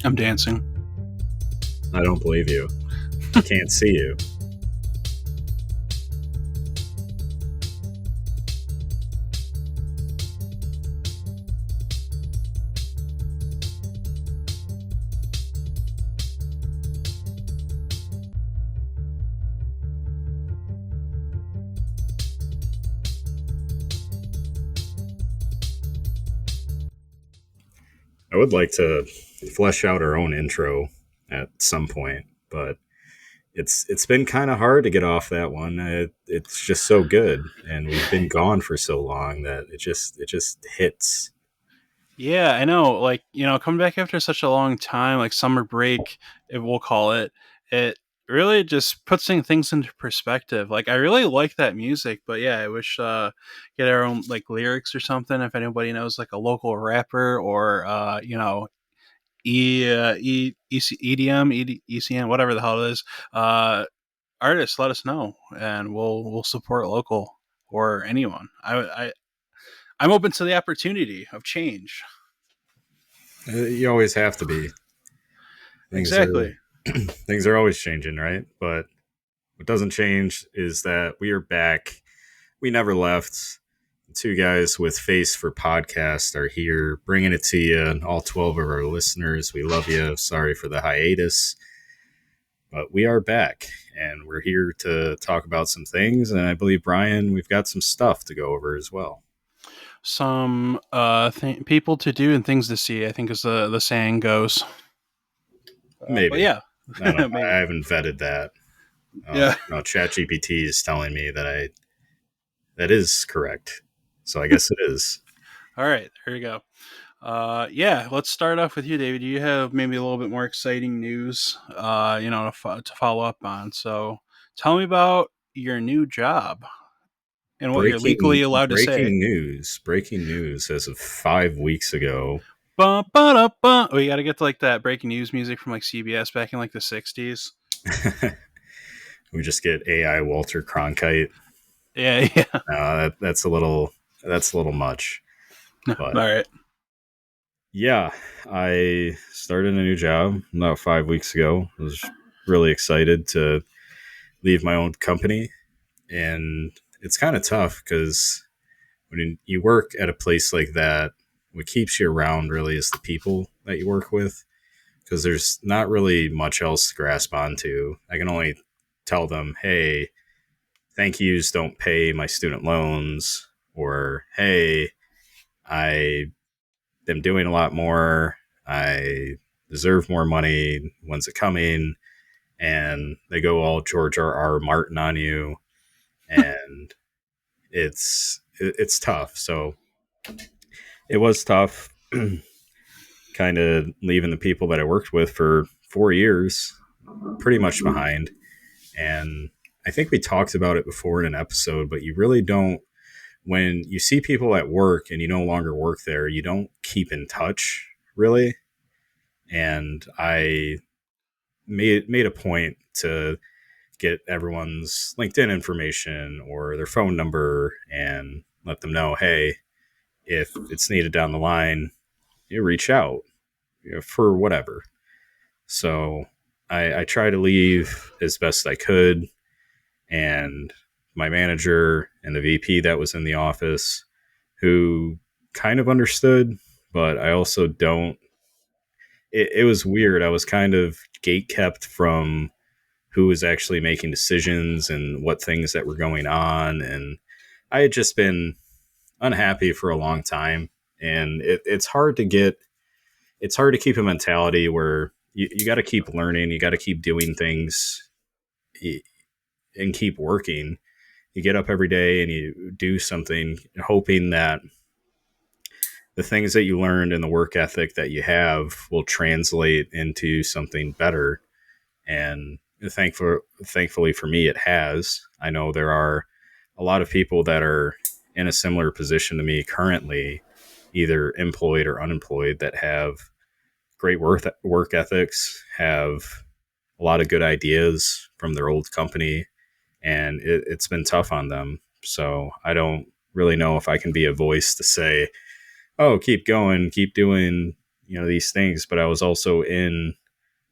I'm dancing. I don't believe you. I can't see you. I would like to flesh out our own intro at some point, but it's been kind of hard to get off that one. It's just so good, and we've been gone for so long that it just hits. Yeah, I know. Like, coming back after such a long time, like summer break, we'll call it, it really just puts things into perspective. Like, I really like that music, but yeah, I wish get our own like lyrics or something. If anybody knows like a local rapper or EDM, ECM, whatever the hell it is, artists, let us know, and we'll support local or anyone. I'm open to the opportunity of change. You always have to be. Things are Exactly. things are always changing, right? But what doesn't change is that we are back. We never left. The two guys with face for podcast are here, bringing it to you, and all 12 of our listeners. We love you. Sorry for the hiatus, but we are back, and we're here to talk about some things. And I believe, Brian, we've got some stuff to go over as well. Some people to do and things to see, I think, as the saying goes. But Maybe. yeah, I don't know. I maybe. haven't vetted that. Yeah. No, ChatGPT is telling me that is correct. So I guess it is. All right, there you go. Yeah, let's start off with you, David. You have maybe a little bit more exciting news, to follow up on. So tell me about your new job and what you're legally allowed to say. Breaking news as of 5 weeks ago. Bum, ba, bum. Oh, you got to get to like that breaking news music from like CBS back in like the 60s. We just get AI Walter Cronkite. Yeah, yeah. That's a little much. All But right. yeah, I started a new job about 5 weeks ago. I was really excited to leave my own company, and it's kind of tough because when you work at a place like that, what keeps you around really is the people that you work with, because there's not really much else to grasp onto. I can only tell them, hey, thank yous don't pay my student loans, or hey, I am doing a lot more. I deserve more money. When's it coming? And they go all George R. Martin on you, and it's tough. So it was tough, kind of leaving the people that I worked with for 4 years pretty much behind. And I think we talked about it before in an episode, but you really don't, when you see people at work and you no longer work there, you don't keep in touch really. And I made a point to get everyone's LinkedIn information or their phone number and let them know, hey, if it's needed down the line, you reach out, for whatever. So I try to leave as best I could, and my manager and the VP that was in the office, who kind of understood, but I also don't. It was weird. I was kind of gate kept from who was actually making decisions and what things that were going on, and I had just been unhappy for a long time, and it's hard to keep a mentality where you got to keep learning, you got to keep doing things, and keep working. You get up every day and you do something, hoping that the things that you learned and the work ethic that you have will translate into something better. And thankfully for me, it has. I know there are a lot of people that are in a similar position to me currently, either employed or unemployed, that have great work ethics, have a lot of good ideas from their old company, and it's been tough on them. So I don't really know if I can be a voice to say, oh, keep going, keep doing these things, but I was also in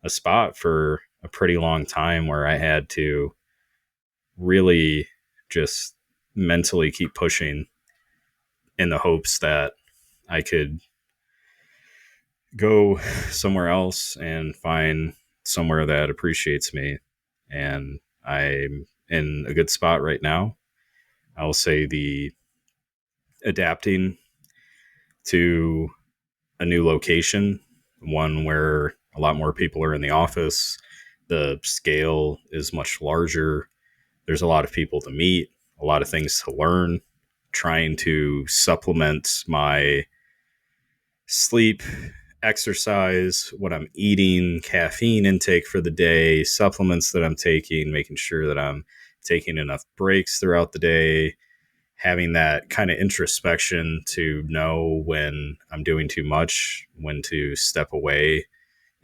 a spot for a pretty long time where I had to really just mentally keep pushing in the hopes that I could go somewhere else and find somewhere that appreciates me. And I'm in a good spot right now. I will say the adapting to a new location, one where a lot more people are in the office, the scale is much larger. There's a lot of people to meet, a lot of things to learn, trying to supplement my sleep, exercise, what I'm eating, caffeine intake for the day, supplements that I'm taking, making sure that I'm taking enough breaks throughout the day, having that kind of introspection to know when I'm doing too much, when to step away,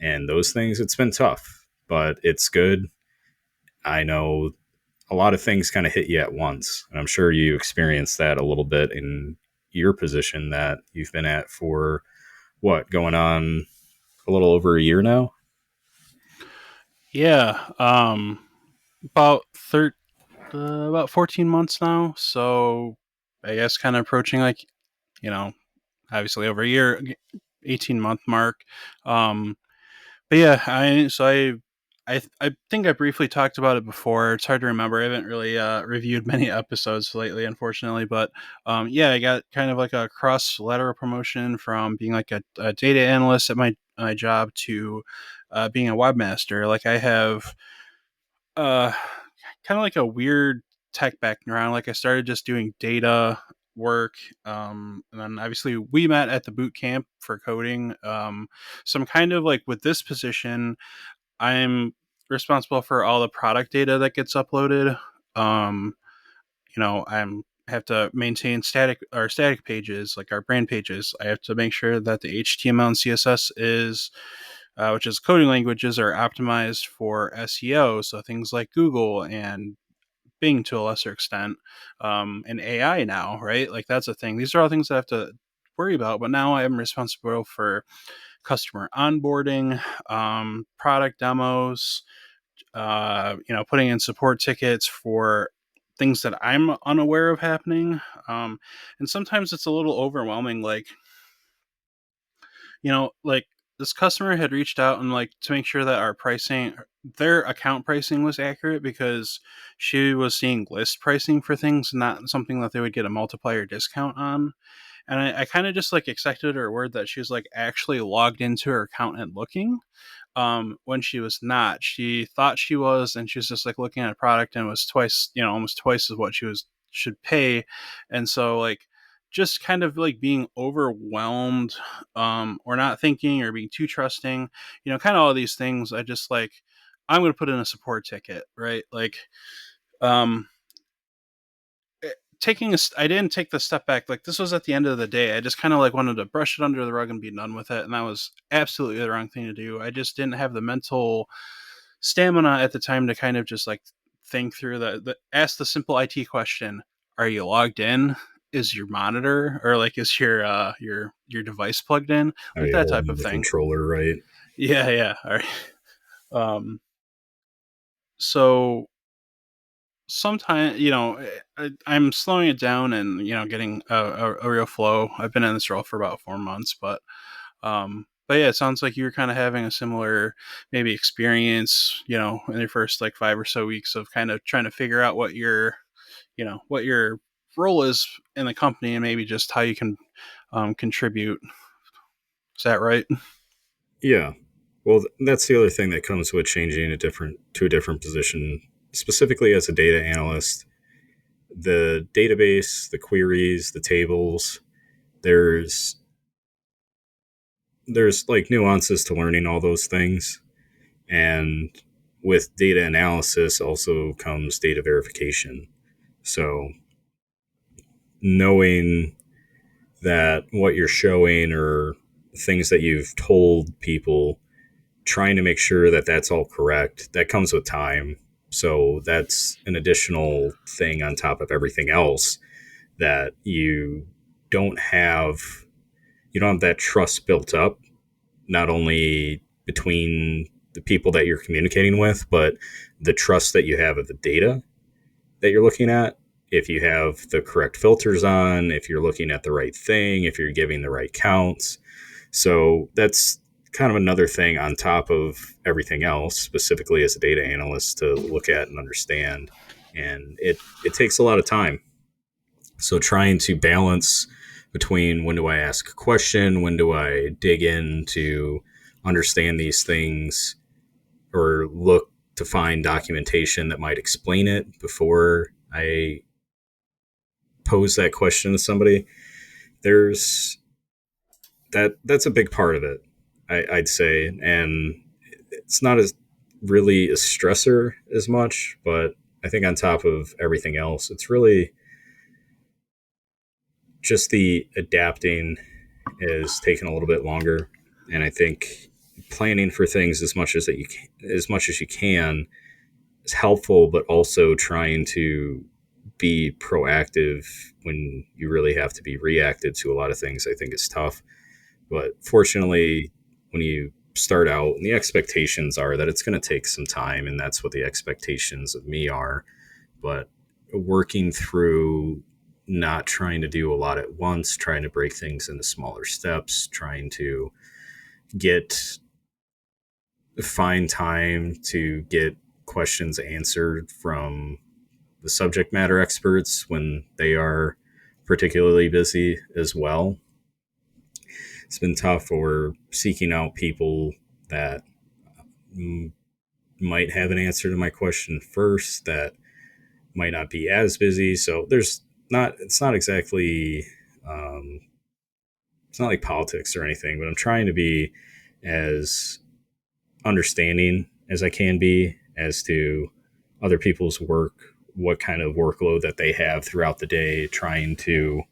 and those things. It's been tough, but it's good. I know a lot of things kind of hit you at once. And I'm sure you experienced that a little bit in your position that you've been at for what, going on a little over a year now? Yeah, about about 14 months now. So I guess kind of approaching like, you know, obviously over a year, 18-month mark. Um, but yeah, I think I briefly talked about it before. It's hard to remember. I haven't really reviewed many episodes lately, unfortunately. But yeah, I got kind of like a cross lateral promotion from being like a data analyst at my job to being a webmaster. Like I have uh, kind of like a weird tech background. Like I started just doing data work, and then obviously we met at the boot camp for coding. So I'm kind of like with this position, I'm responsible for all the product data that gets uploaded. Um, I'm have to maintain static pages like our brand pages. I have to make sure that the HTML and CSS is which is coding languages, are optimized for SEO. So things like Google and Bing to a lesser extent, and AI now, right? Like that's a thing. These are all things I have to worry about. But now I am responsible for customer onboarding, product demos, putting in support tickets for things that I'm unaware of happening. And sometimes it's a little overwhelming. Like this customer had reached out and like to make sure that our pricing, their account pricing was accurate because she was seeing list pricing for things, not something that they would get a multiplier discount on. And I kind of just like accepted her word that she was like actually logged into her account and looking, when she was not. She thought she was, and she was just like looking at a product and it was twice, almost twice as what she was should pay. And so like just kind of like being overwhelmed, or not thinking or being too trusting, kind of all these things. I just like, I'm going to put in a support ticket, right? Like, um, I didn't take the step back. Like this was at the end of the day. I just kind of like wanted to brush it under the rug and be done with it. And that was absolutely the wrong thing to do. I just didn't have the mental stamina at the time to kind of just like think through ask the simple IT question. Are you logged in? Is your monitor or like is your device plugged in? Are Like you that type holding of the thing. controller right? Yeah, yeah. All right. Um so sometimes I'm slowing it down and getting a real flow. I've been in this role for about 4 months, but yeah, it sounds like you're kind of having a similar maybe experience, in your first like 5 or so weeks of kind of trying to figure out what your role is in the company and maybe just how you can contribute. Is that right? Yeah. Well, that's the other thing that comes with changing to a different position, specifically as a data analyst. The database, the queries, the tables, there's there's like nuances to learning all those things. And with data analysis also comes data verification. So knowing that what you're showing or things that you've told people, trying to make sure that that's all correct, that comes with time. So that's an additional thing on top of everything else that don't have you don't have that trust built up not only between the people that you're communicating with, but the trust that you have of the data that you're looking at. If you have the correct filters on, if you're looking at the right thing, if you're giving the right counts. So that's kind of another thing on top of everything else, specifically as a data analyst to look at and understand. And it takes a lot of time. So trying to balance between when do I ask a question, when do I dig in to understand these things or look to find documentation that might explain it before I pose that question to somebody. There's that's a big part of it, I'd say, and it's not as really a stressor as much, but I think on top of everything else, it's really just the adapting is taking a little bit longer, and I think planning for things as much as you can is helpful, but also trying to be proactive when you really have to be reactive to a lot of things, I think is tough. But fortunately, when you start out, the expectations are that it's going to take some time, and that's what the expectations of me are. But working through not trying to do a lot at once, trying to break things into smaller steps, trying to get find time to get questions answered from the subject matter experts when they are particularly busy as well. It's been tough, or seeking out people that m- might have an answer to my question first that might not be as busy. So it's not exactly, um, it's not like politics or anything, but I'm trying to be as understanding as I can be as to other people's work, what kind of workload that they have throughout the day, trying to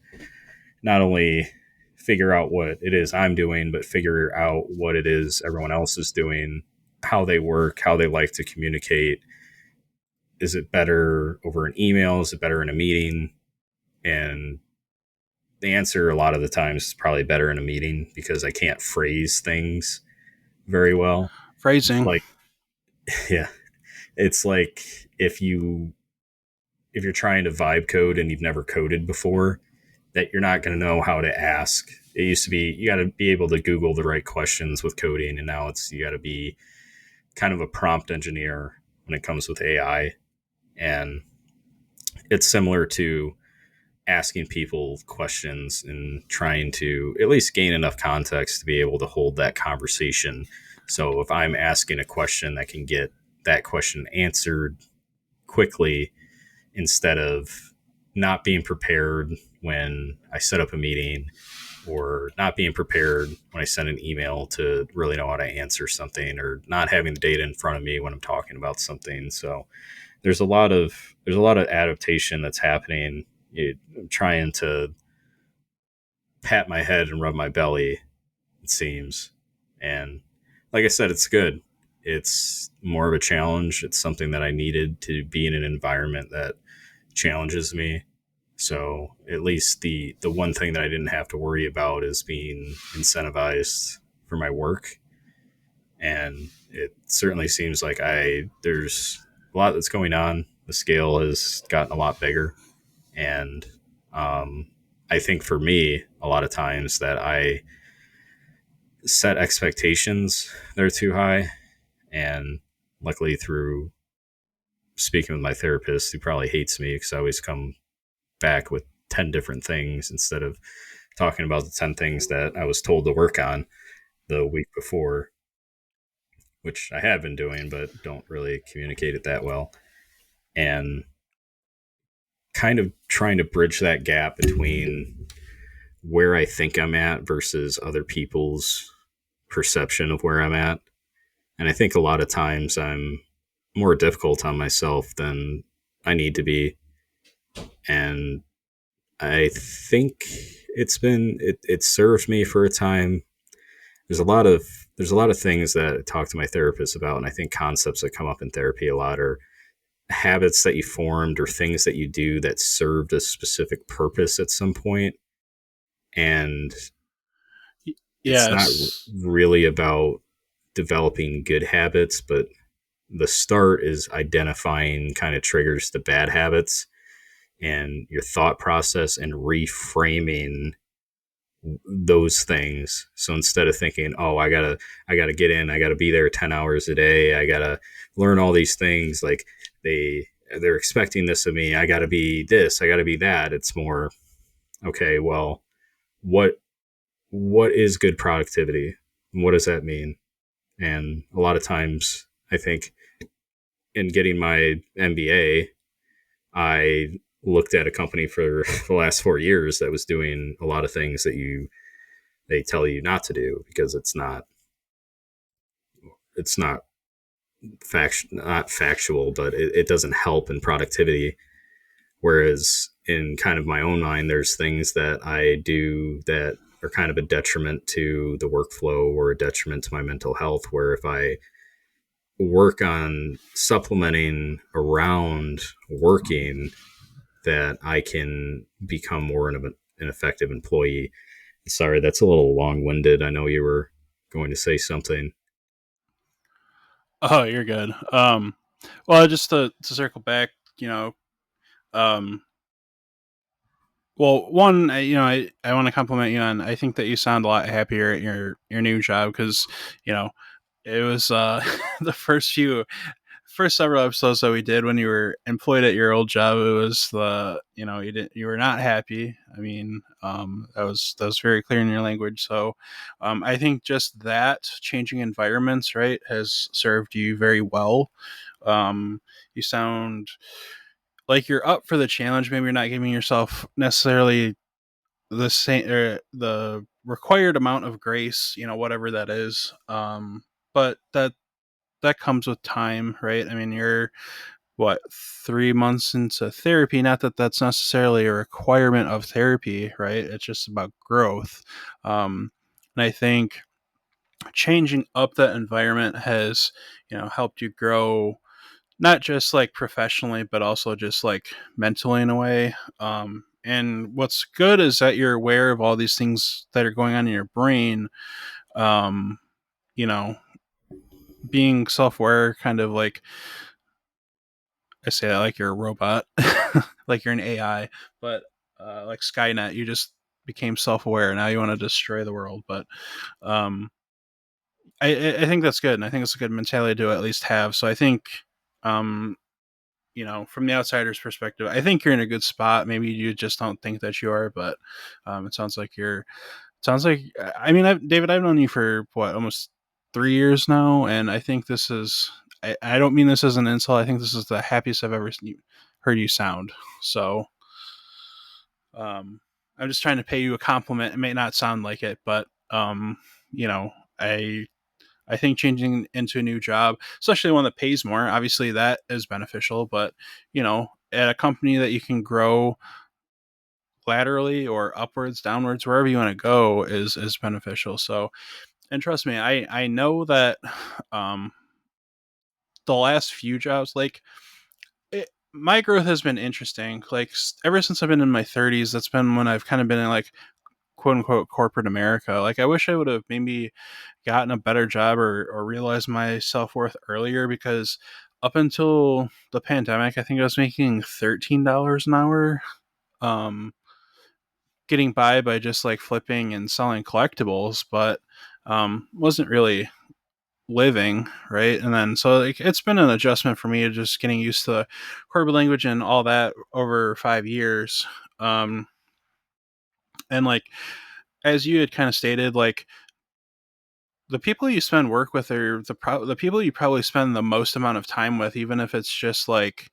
not only figure out what it is I'm doing, but figure out what it is everyone else is doing, how they work, how they like to communicate. Is it better over an email? Is it better in a meeting? And the answer a lot of the times is probably better in a meeting because I can't phrase things very well. Phrasing. Like, yeah, it's like if you if you're trying to vibe code and you've never coded before, that you're not going to know how to ask. It used to be you got to be able to Google the right questions with coding, and now it's you got to be kind of a prompt engineer when it comes with AI. And it's similar to asking people questions and trying to at least gain enough context to be able to hold that conversation. So if I'm asking a question that can get that question answered quickly instead of not being prepared when I set up a meeting or not being prepared when I send an email to really know how to answer something or not having the data in front of me when I'm talking about something. So there's a lot of adaptation that's happening. I'm trying to pat my head and rub my belly, it seems. And like I said, it's good. It's more of a challenge. It's something that I needed to be in an environment that challenges me. So at least the one thing that I didn't have to worry about is being incentivized for my work. And it certainly seems like I there's a lot that's going on. The scale has gotten a lot bigger, and um, I think for me, a lot of times that I set expectations that are too high, and luckily through speaking with my therapist, who probably hates me because I always come back with 10 different things instead of talking about the 10 things that I was told to work on the week before, which I have been doing, but don't really communicate it that well. And kind of trying to bridge that gap between where I think I'm at versus other people's perception of where I'm at. And I think a lot of times I'm more difficult on myself than I need to be. And I think it served me for a time. There's a lot of there's a lot of things that I talk to my therapist about, and I think concepts that come up in therapy a lot are habits that you formed or things that you do that served a specific purpose at some point. And It's not Yes. really about developing good habits, but the start is identifying kind of triggers to bad habits and your thought process and reframing those things. So instead of thinking, "Oh, I gotta get in, I gotta be there 10 hours a day, I gotta learn all these things," like they're expecting this of me, I gotta be this, I gotta be that. It's more, okay, well, what what is good productivity? What does that mean? And a lot of times, I think in getting my MBA, I looked at a company for the last 4 years that was doing a lot of things that they tell you not to do because it's not not factual, but it doesn't help in productivity. Whereas in kind of my own mind, there's things that I do that are kind of a detriment to the workflow or a detriment to my mental health. Where if I work on supplementing around working, that I can become more of an effective employee. Sorry, that's a little long winded. I know you were going to say something. Oh, you're good. Well, just to circle back, you know, um, well, one, I want to compliment you on. I think that you sound a lot happier at your new job because, you know, it was the first several episodes that we did when you were employed at your old job. It was you were not happy. I mean, that was very clear in your language. So, I think just that changing environments, right, has served you very well. You sound like you're up for the challenge. Maybe you're not giving yourself necessarily the same or the required amount of grace, whatever that is. But that comes with time, right? I mean, you're what, 3 months into therapy. Not that that's necessarily a requirement of therapy, right? It's just about growth. And I think changing up that environment has, helped you grow, not just like professionally, but also just like mentally in a way. And what's good is that you're aware of all these things that are going on in your brain. Um, you know, being self-aware, kind of like, I say that like you're a robot, like you're an AI, but like Skynet, you just became self-aware. Now you want to destroy the world, but um, I think that's good, and I think it's a good mentality to at least have. So I think, um, from the outsider's perspective, I think you're in a good spot. Maybe you just don't think that you are, but it sounds like you're. Sounds like, I mean, David, I've known you for what, almost 3 years now, and I think this is. I don't mean this as an insult. I think this is the happiest I've ever heard you sound. So, um, I'm just trying to pay you a compliment. It may not sound like it, but you know, I I think changing into a new job, especially one that pays more, obviously that is beneficial. But at a company that you can grow laterally or upwards, downwards, wherever you want to go, is beneficial. So, and trust me, I know that um, the last few jobs, like my growth has been interesting. Like ever since I've been in my 30s, that's been when I've kind of been in like quote unquote corporate America. Like I wish I would have maybe gotten a better job or realized my self worth earlier because up until the pandemic, I think I was making $13 an hour, um, getting by just like flipping and selling collectibles, but wasn't really living right. And then so like it's been an adjustment for me, just getting used to the corporate language and all that over 5 years. Um, and like as you had kind of stated, like the people you spend work with are the people you probably spend the most amount of time with, even if it's just like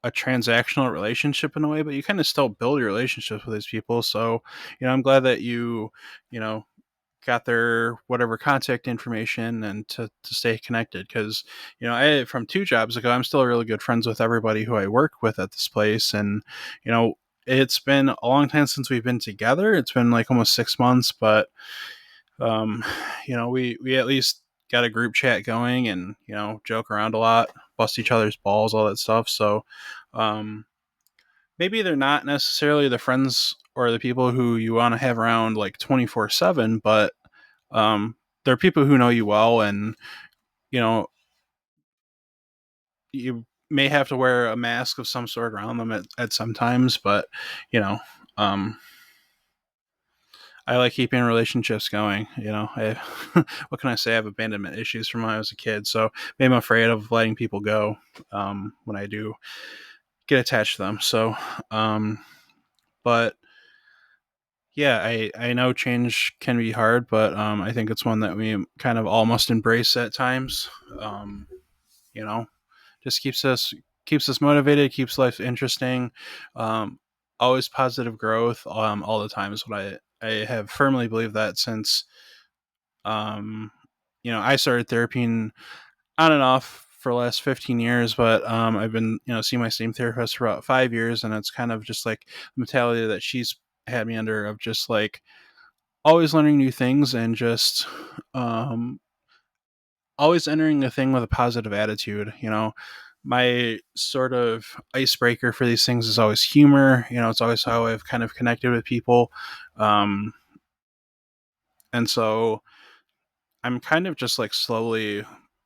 a transactional relationship in a way, but you kind of still build your relationships with these people. So, I'm glad that you know, got their whatever contact information and to stay connected. Cause, from 2 jobs ago, I'm still really good friends with everybody who I work with at this place. And, you know, it's been a long time since we've been together. It's been like almost 6 months, but um, we at least got a group chat going and joke around a lot, bust each other's balls, all that stuff. So um, maybe they're not necessarily the friends or the people who you want to have around like 24/7, but there are people who know you well, and you know you may have to wear a mask of some sort around them at some times, but you know, um, I like keeping relationships going. What can I say? I have abandonment issues from when I was a kid, so maybe I'm afraid of letting people go when I do get attached to them. So, but yeah, I know change can be hard, but I think it's one that we kind of all must embrace at times. Um, you know, just keeps us motivated, keeps life interesting. Um, Always positive growth all the time is what I have firmly believed that since um, I started therapy on and off for the last 15 years, but I've been seeing my same therapist for about 5 years, and it's kind of just like the mentality that she's had me under of just like always learning new things and just um, always entering a thing with a positive attitude. My sort of icebreaker for these things is always humor. It's always how I've kind of connected with people. Um, and so I'm kind of just like slowly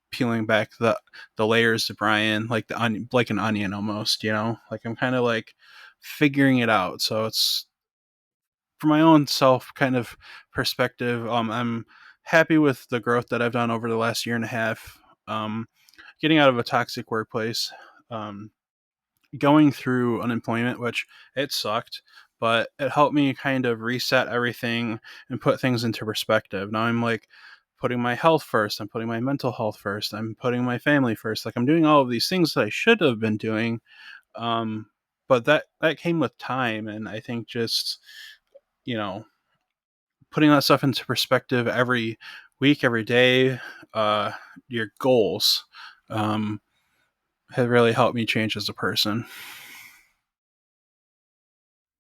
peeling back the layers to Brian, like like an onion almost. Like I'm kind of like figuring it out. So it's for my own self kind of perspective. I'm happy with the growth that I've done over the last year and a half. Um, Getting out of a toxic workplace, um, going through unemployment, which it sucked, but it helped me kind of reset everything and put things into perspective. Now I'm like putting my health first. I'm putting my mental health first. I'm putting my family first. Like I'm doing all of these things that I should have been doing. Um, but that came with time, and I think just you know putting that stuff into perspective every week, every day, uh, your goals um, have really helped me change as a person.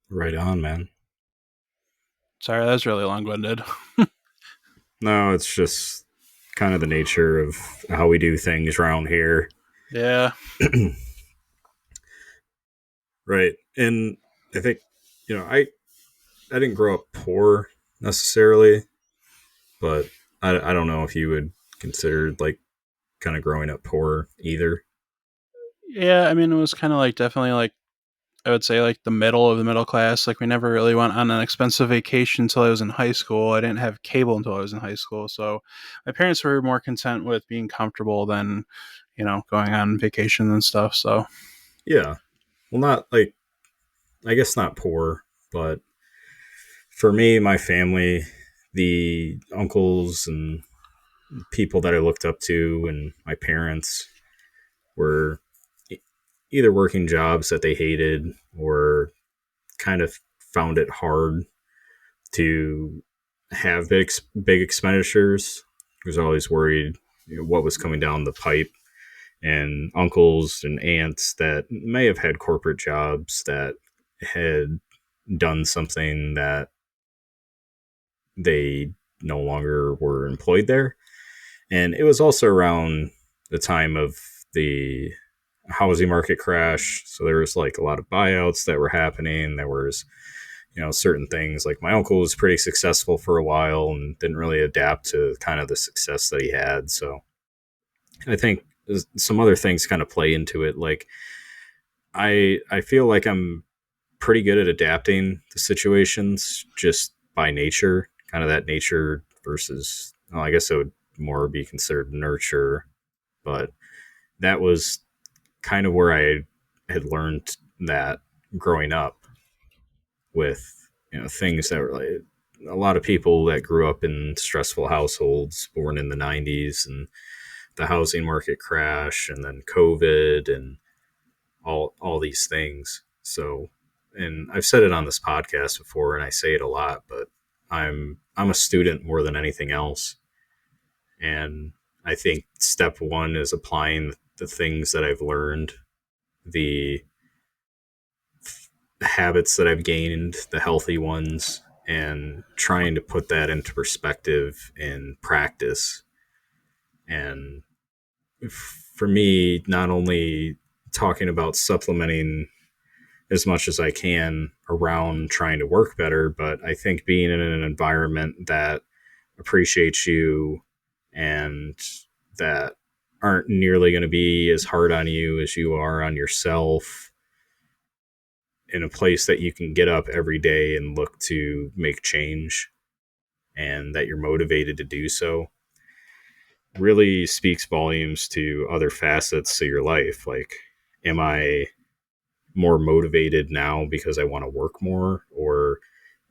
Right on, man. Sorry, that was really long winded. No, it's just kind of the nature of how we do things around here. Yeah. Right. And I think, I didn't grow up poor necessarily, but I don't know if you would consider like kind of growing up poor either. Yeah, I mean, it was kind of like definitely like, I would say like the middle of the middle class. Like, we never really went on an expensive vacation until I was in high school. I didn't have cable until I was in high school. So my parents were more content with being comfortable than, going on vacation and stuff. So, Yeah. Well, not like, I guess not poor, but for me, my family, the uncles and people that I looked up to, and my parents were either working jobs that they hated or kind of found it hard to have big expenditures. I was always worried what was coming down the pipe, and uncles and aunts that may have had corporate jobs that had done something that they no longer were employed there. And it was also around the time of the housing market crash. So there was like a lot of buyouts that were happening. There was, certain things like my uncle was pretty successful for a while and didn't really adapt to kind of the success that he had. So I think some other things kind of play into it. Like I feel like I'm pretty good at adapting to situations just by nature, kind of that nature versus, well, I guess it would more be considered nurture, but that was kind of where I had learned that growing up with, things that were like a lot of people that grew up in stressful households born in the 90s and the housing market crash and then COVID and all these things. So, and I've said it on this podcast before, and I say it a lot, but I'm a student more than anything else, and I think step one is applying the things that I've learned, the habits that I've gained, the healthy ones, and trying to put that into perspective in practice. And for me, not only talking about supplementing as much as I can around trying to work better. But I think being in an environment that appreciate you and that aren't nearly going to be as hard on you as you are on yourself, in a place that you can get up every day and look to make change and that you're motivated to do so, really speaks volumes to other facets of your life. Like, am I more motivated now because I want to work more? Or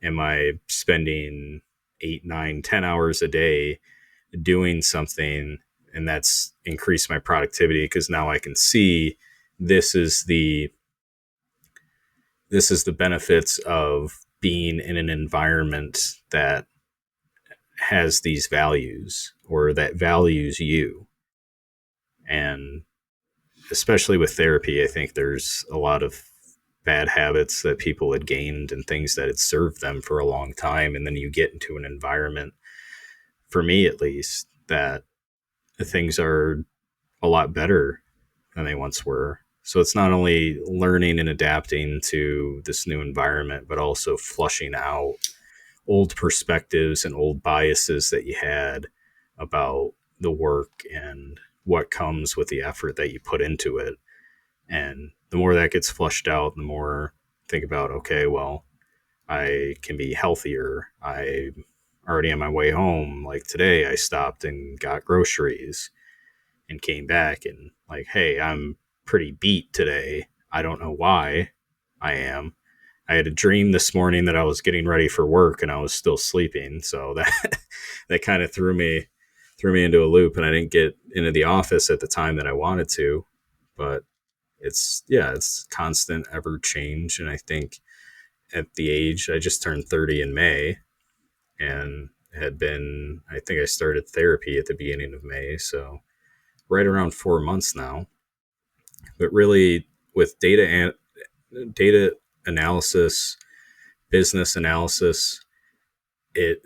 am I spending 8, 9, 10 hours a day doing something and that's increased my productivity because now I can see this is the this is the benefits of being in an environment that has these values or that values you. And especially with therapy, I think there's a lot of bad habits that people had gained and things that had served them for a long time. And then you get into an environment, for me at least, that things are a lot better than they once were. So it's not only learning and adapting to this new environment, but also flushing out old perspectives and old biases that you had about the work and what comes with the effort that you put into it. And the more that gets flushed out, the more think about, okay, well, I can be healthier. I already on my way home. Like today, I stopped and got groceries and came back and like, hey, I'm pretty beat today. I don't know why I am. I had a dream this morning that I was getting ready for work and I was still sleeping. So that that kind of threw me into a loop and I didn't get into the office at the time that I wanted to. But it's constant ever change. And I think at the age, I just turned 30 in May and I think I started therapy at the beginning of May. So right around 4 months now. But really, with data analysis, business analysis, it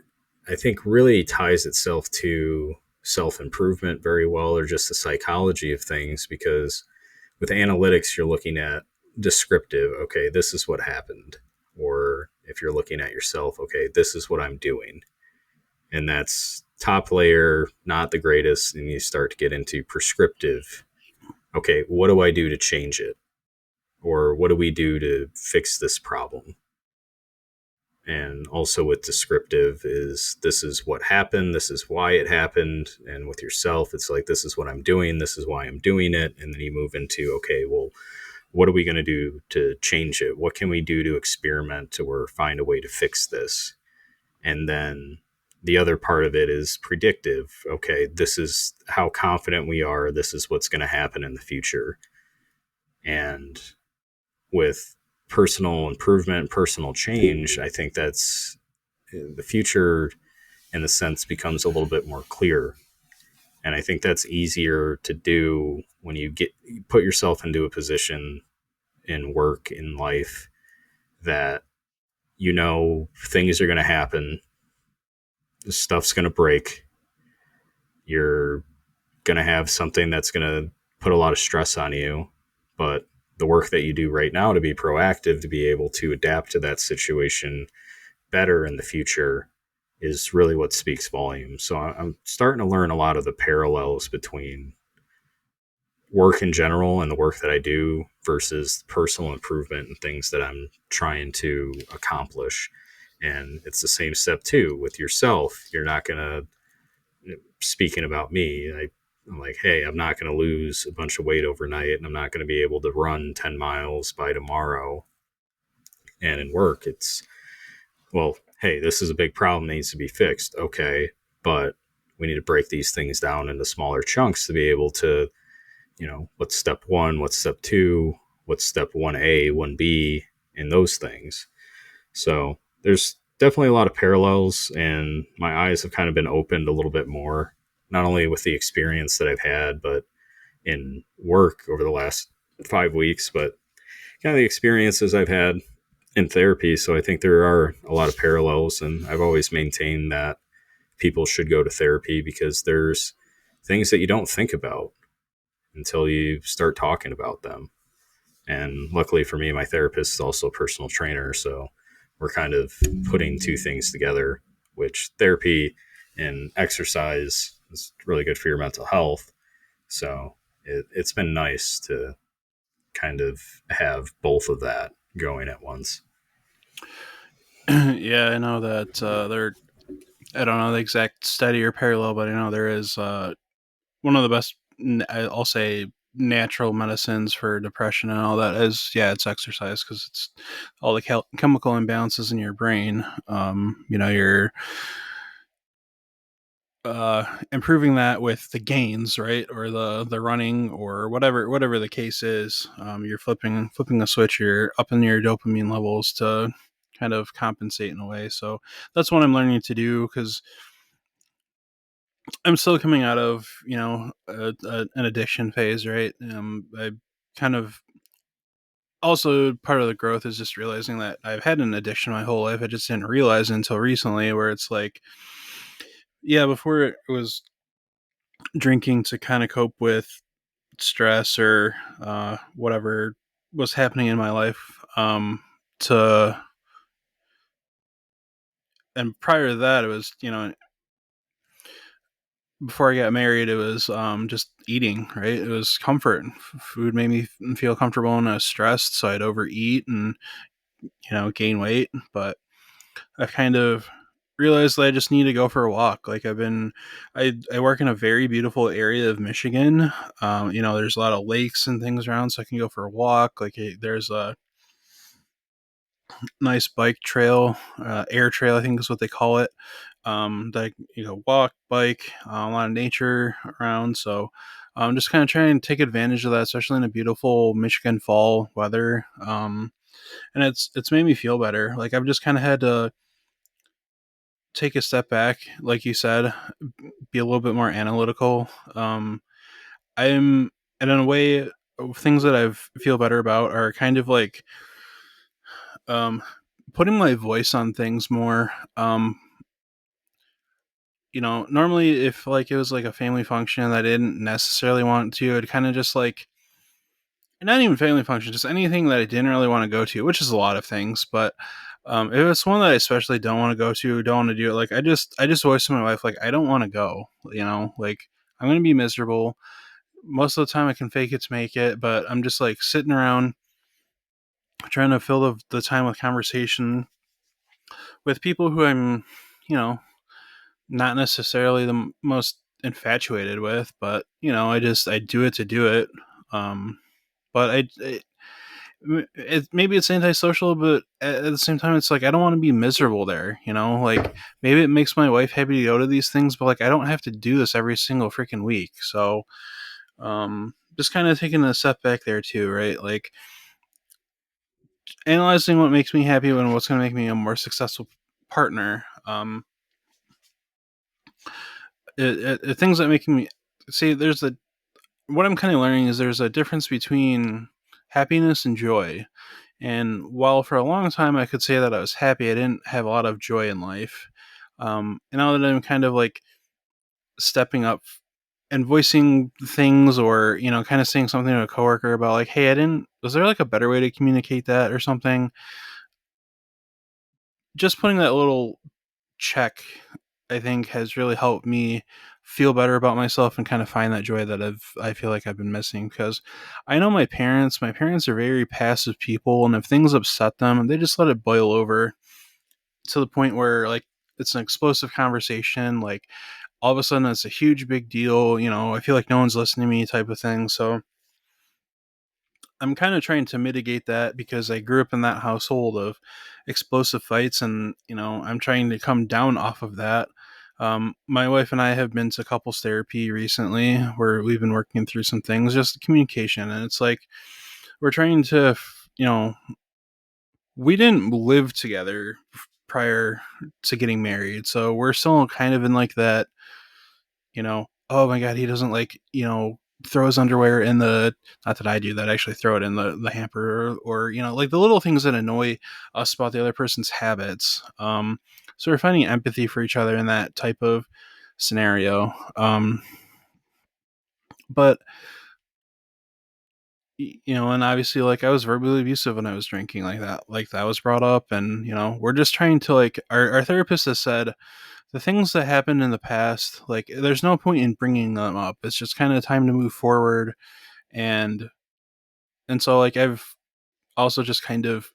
I think really ties itself to self improvement very well, or just the psychology of things. Because with analytics, you're looking at descriptive. Okay, this is what happened. Or if you're looking at yourself, okay, this is what I'm doing. And that's top layer, not the greatest. And you start to get into prescriptive. Okay, what do I do to change it? Or what do we do to fix this problem? And also with descriptive is this is what happened, this is why it happened. And with yourself, it's like, this is what I'm doing, this is why I'm doing it. And then you move into, okay, well, what are we going to do to change it? What can we do to experiment or find a way to fix this? And then the other part of it is predictive. Okay, this is how confident we are. This is what's going to happen in the future. And with personal improvement, personal change, I think that's the future in the sense becomes a little bit more clear. And I think that's easier to do when you put yourself into a position in work, in life, that things are going to happen, stuff's going to break, you're going to have something that's going to put a lot of stress on you. But the work that you do right now to be proactive, to be able to adapt to that situation better in the future, is really what speaks volumes. So I'm starting to learn a lot of the parallels between work in general and the work that I do versus personal improvement and things that I'm trying to accomplish. And it's the same step too with yourself. You're not going to, speaking about me, I'm like, hey, I'm not going to lose a bunch of weight overnight and I'm not going to be able to run 10 miles by tomorrow. And in work, it's, well, hey, this is a big problem that needs to be fixed. Okay. But we need to break these things down into smaller chunks to be able to, what's step one, what's step two, what's step 1A, 1B, and those things. So there's definitely a lot of parallels, and my eyes have kind of been opened a little bit more, not only with the experience that I've had, but in work over the last 5 weeks, but kind of the experiences I've had in therapy. So I think there are a lot of parallels, and I've always maintained that people should go to therapy because there's things that you don't think about until you start talking about them. And luckily for me, my therapist is also a personal trainer. So we're kind of putting two things together, which therapy and exercise is really good for your mental health. So it's been nice to kind of have both of that going at once. Yeah, I know that there. I don't know the exact study or parallel, but I know there is one of the best. I'll say natural medicines for depression and all that is, yeah, it's exercise, because it's all the chemical imbalances in your brain. You're improving that with the gains, right, or the running, or whatever the case is. You're flipping a switch. You're upping your dopamine levels to kind of compensate in a way. So that's what I'm learning to do, because I'm still coming out of an addiction phase, right? I kind of also, part of the growth is just realizing that I've had an addiction my whole life. I just didn't realize it until recently, where it's like, yeah, before it was drinking to kind of cope with stress or whatever was happening in my life. To And prior to that, it was, before I got married, it was just eating. Right, it was comfort. Food made me feel comfortable, and I was stressed, so I'd overeat and gain weight. But I've kind of realized that I just need to go for a walk. Like I work in a very beautiful area of Michigan. There's a lot of lakes and things around, so I can go for a walk. Like there's a nice bike trail, air trail, I think is what they call it. That walk, bike, a lot of nature around. So I'm just kind of trying to take advantage of that, especially in a beautiful Michigan fall weather. And it's made me feel better. Like I've just kind of had to take a step back, like you said, be a little bit more analytical. I'm and in a way, things that I feel better about are kind of like um, putting my voice on things more. Normally, if like it was like a family function that I didn't necessarily want to, I'd kind of just like, not even family function, just anything that I didn't really want to go to, which is a lot of things. But if it's one that I especially don't want to go to, don't want to do it, like I just voice to my wife, like I don't want to go. Like I'm gonna be miserable. Most of the time, I can fake it to make it, but I'm just like sitting around trying to fill the time with conversation with people who I'm, you know, not necessarily the most infatuated with, but I do it to do it. Um, but maybe it's antisocial, but at the same time, it's like I don't want to be miserable there. Like maybe it makes my wife happy to go to these things, but like I don't have to do this every single freaking week. So just kind of taking a step back there too, right? Like analyzing what makes me happy and what's going to make me a more successful partner. Things that make me see. What I'm kind of learning is there's a difference between happiness and joy. And while for a long time I could say that I was happy, I didn't have a lot of joy in life. And now that I'm kind of like stepping up and voicing things, or kind of saying something to a coworker about like, hey, I didn't. Was there like a better way to communicate that or something? Just putting that little check, I think, has really helped me feel better about myself and kind of find that joy that I feel like I've been missing. Because I know my parents are very passive people, and if things upset them, they just let it boil over to the point where like it's an explosive conversation. Like all of a sudden it's a huge big deal. I feel like no one's listening to me, type of thing. So I'm kind of trying to mitigate that because I grew up in that household of explosive fights, and I'm trying to come down off of that. My wife and I have been to couples therapy recently, where we've been working through some things, just communication, and it's like we're trying to, we didn't live together prior to getting married, so we're still kind of in like that, oh my god, he doesn't like, throw his underwear in the, not that I do that, I actually throw it in the hamper, or like the little things that annoy us about the other person's habits. So we're finding empathy for each other in that type of scenario. But and obviously, like, I was verbally abusive when I was drinking, like that was brought up, and we're just trying to, like, our therapist has said the things that happened in the past, like, there's no point in bringing them up. It's just kind of time to move forward, and so, like, I've also just kind of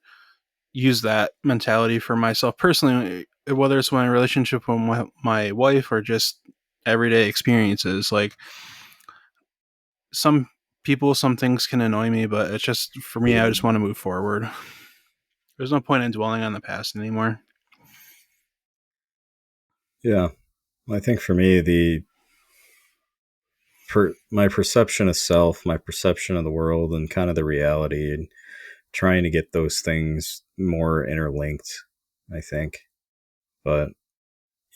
used that mentality for myself personally, whether it's my relationship with my wife or just everyday experiences. Like, some people, some things can annoy me, but it's just for me, I just want to move forward. There's no point in dwelling on the past anymore. Yeah, I think for me, my perception of self, my perception of the world, and kind of the reality, and trying to get those things more interlinked. I think, but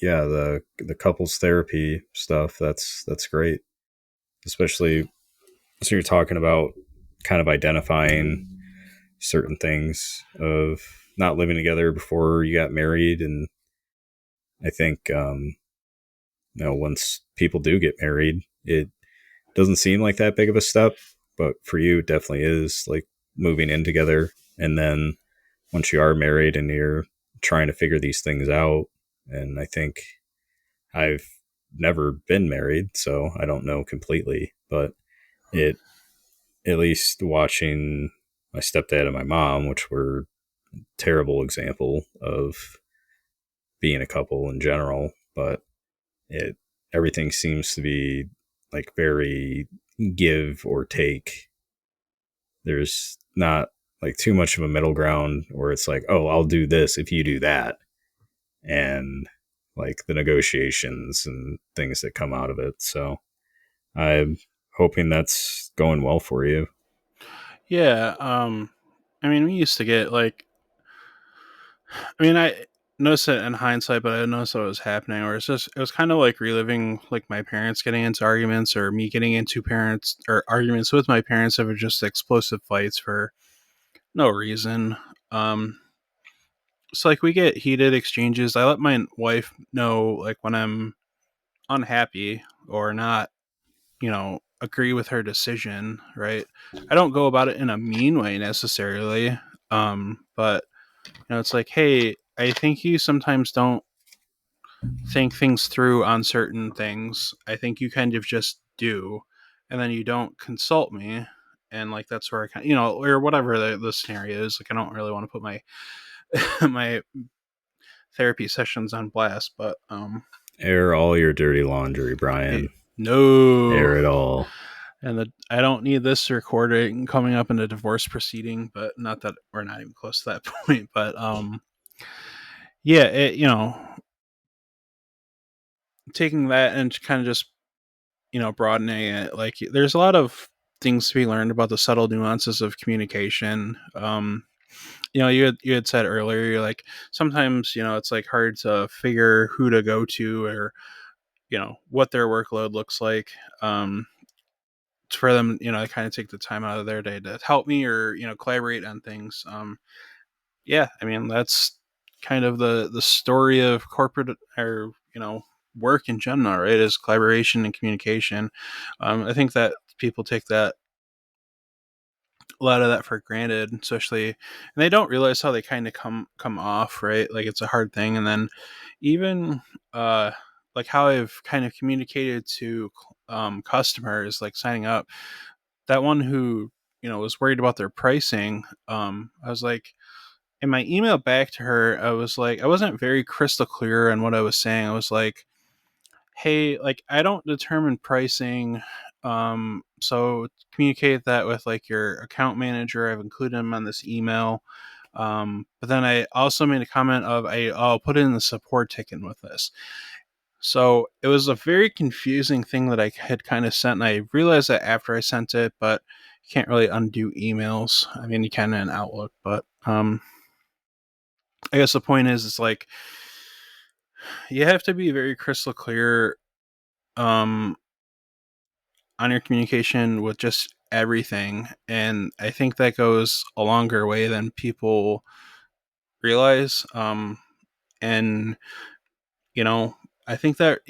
yeah, the couples therapy stuff, that's great, especially so you're talking about kind of identifying certain things of not living together before you got married. And I think once people do get married, it doesn't seem like that big of a step, but for you it definitely is, like moving in together. And then once you are married and you're trying to figure these things out, and I think I've never been married, so I don't know completely, but it, at least watching my stepdad and my mom, which were a terrible example of being a couple in general, but it everything seems to be like very give or take. There's not like too much of a middle ground where it's like, oh, I'll do this if you do that, and like the negotiations and things that come out of it. So I'm hoping that's going well for you. Yeah. I mean, we used to get, like, I mean, I noticed it in hindsight, but I didn't notice what was happening. Or it was kind of like reliving, like, my parents getting into arguments, or me getting into parents or arguments with my parents that were just explosive fights for no reason. Um, so, like, we get heated exchanges. I let my wife know, like, when I'm unhappy or not, agree with her decision. Right. I don't go about it in a mean way necessarily. But it's like, hey, I think you sometimes don't think things through on certain things. I think you kind of just do, and then you don't consult me. And, like, that's where I kind of, or whatever the scenario is. Like, I don't really want to put my my therapy sessions on blast, but Air all your dirty laundry, hey, Brian. no. Air it all. And I don't need this recording coming up in a divorce proceeding, but not that we're not even close to that point. But yeah, taking that and kind of just broadening it, like, there's a lot of things to be learned about the subtle nuances of communication. You had said earlier, you're like, sometimes, it's like hard to figure who to go to, or what their workload looks like, for them, to kind of take the time out of their day to help me, or collaborate on things. Yeah, I mean, that's kind of the story of corporate, or work in general, right? Is collaboration and communication. I think that people take that a lot of that for granted, especially, and they don't realize how they kind of come off, right? Like, it's a hard thing. And then even uh like, how I've kind of communicated to customers, like, signing up, that one who was worried about their pricing. I was like, in my email back to her, I was like, I wasn't very crystal clear on what I was saying. I was like, hey, like, I don't determine pricing. So communicate that with, like, your account manager. I've included him on this email. But then I also made a comment of, I'll put in the support ticket with this. So it was a very confusing thing that I had kind of sent, and I realized that after I sent it, but you can't really undo emails. I mean, you can in Outlook, but I guess the point is, it's like, you have to be very crystal clear um, on your communication with just everything, and I think that goes a longer way than people realize. And you know, I think that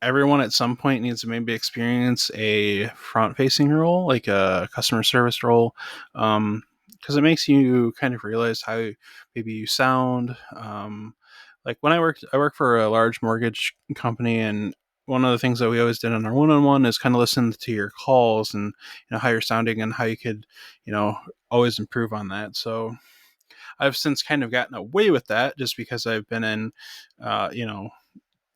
everyone at some point needs to maybe experience a front facing role, like a customer service role, because it makes you kind of realize how maybe you sound. Like when I work for a large mortgage company, and one of the things that we always did in our one-on-one is kind of listen to your calls and how you're sounding and how you could you know always improve on that. So I've since kind of gotten away with that just because I've been in you know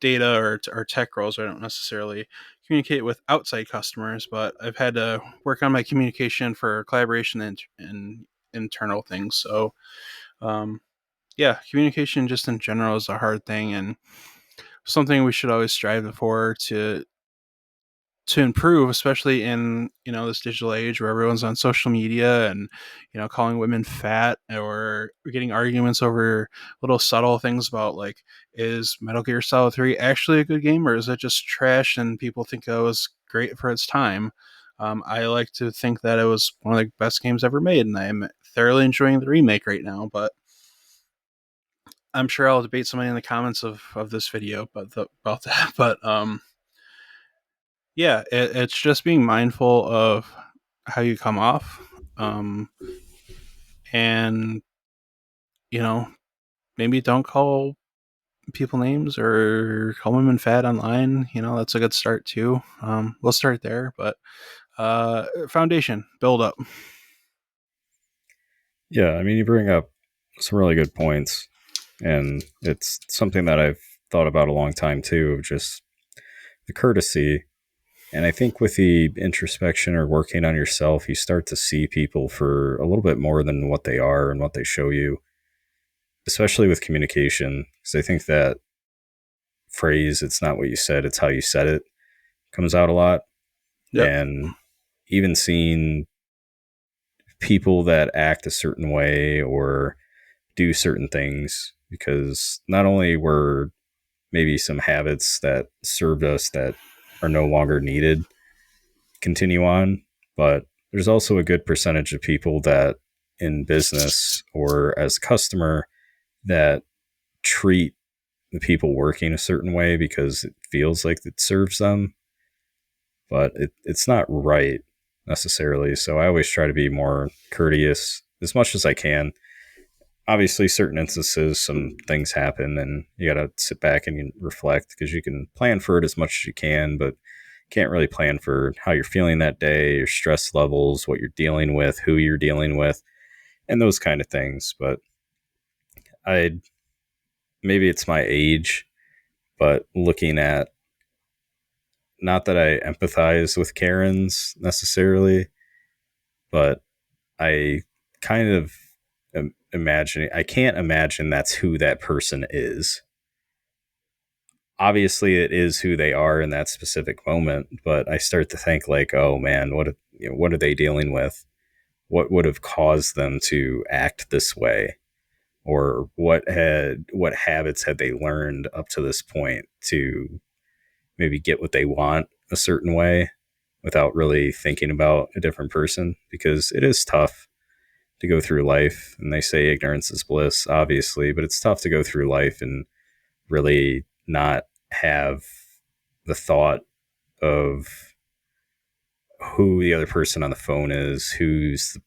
data or tech roles. I don't necessarily communicate with outside customers, but I've had to work on my communication for collaboration and internal things. So, um, yeah, communication just in general is a hard thing and something we should always strive for to improve, especially in this digital age where everyone's on social media and calling women fat or getting arguments over little subtle things about like is Metal Gear Solid 3 actually a good game or is it just trash and people think it was great for its time. I like to think that it was one of the best games ever made, and I'm thoroughly enjoying the remake right now. But I'm sure I'll debate somebody in the comments of this video about that. But yeah, it's just being mindful of how you come off, um, and you know maybe don't call people names or call women fat online. That's a good start too. We'll start there, but foundation build up. Yeah, I mean, you bring up some really good points, and it's something that I've thought about a long time too, of just the courtesy. And I think with the introspection or working on yourself, you start to see people for a little bit more than what they are and what they show you, especially with communication. Because I think that phrase, it's not what you said, it's how you said it, comes out a lot. Yep. And even seeing people that act a certain way or do certain things, because not only were maybe some habits that served us that are no longer needed continue on, but there's also a good percentage of people that in business or as a customer that treat the people working a certain way because it feels like it serves them, but it's not right necessarily. So I always try to be more courteous as much as I can. Obviously, certain instances, some things happen, and you got to sit back and reflect because you can plan for it as much as you can, but can't really plan for how you're feeling that day, your stress levels, what you're dealing with, who you're dealing with, and those kind of things. But I maybe it's my age, but looking at not that I empathize with Karens necessarily, but I kind of am imagining, I can't imagine that's who that person is. Obviously, it is who they are in that specific moment, but I start to think like, oh man, what are they dealing with? What would have caused them to act this way? Or what habits had they learned up to this point to maybe get what they want a certain way without really thinking about a different person? Because it is tough to go through life, and they say ignorance is bliss, obviously, but it's tough to go through life and really not have the thought of who the other person on the phone is, who's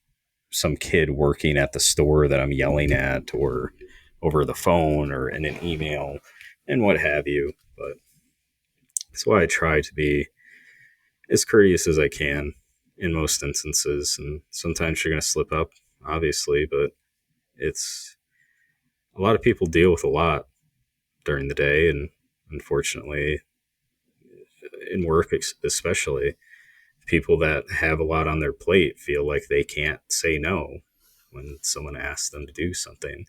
some kid working at the store that I'm yelling at, or over the phone, or in an email, and what have you. But that's why I try to be as courteous as I can in most instances. And sometimes you're going to slip up, obviously, but it's a lot of people deal with a lot during the day. And unfortunately, in work, especially, people that have a lot on their plate feel like they can't say no when someone asks them to do something.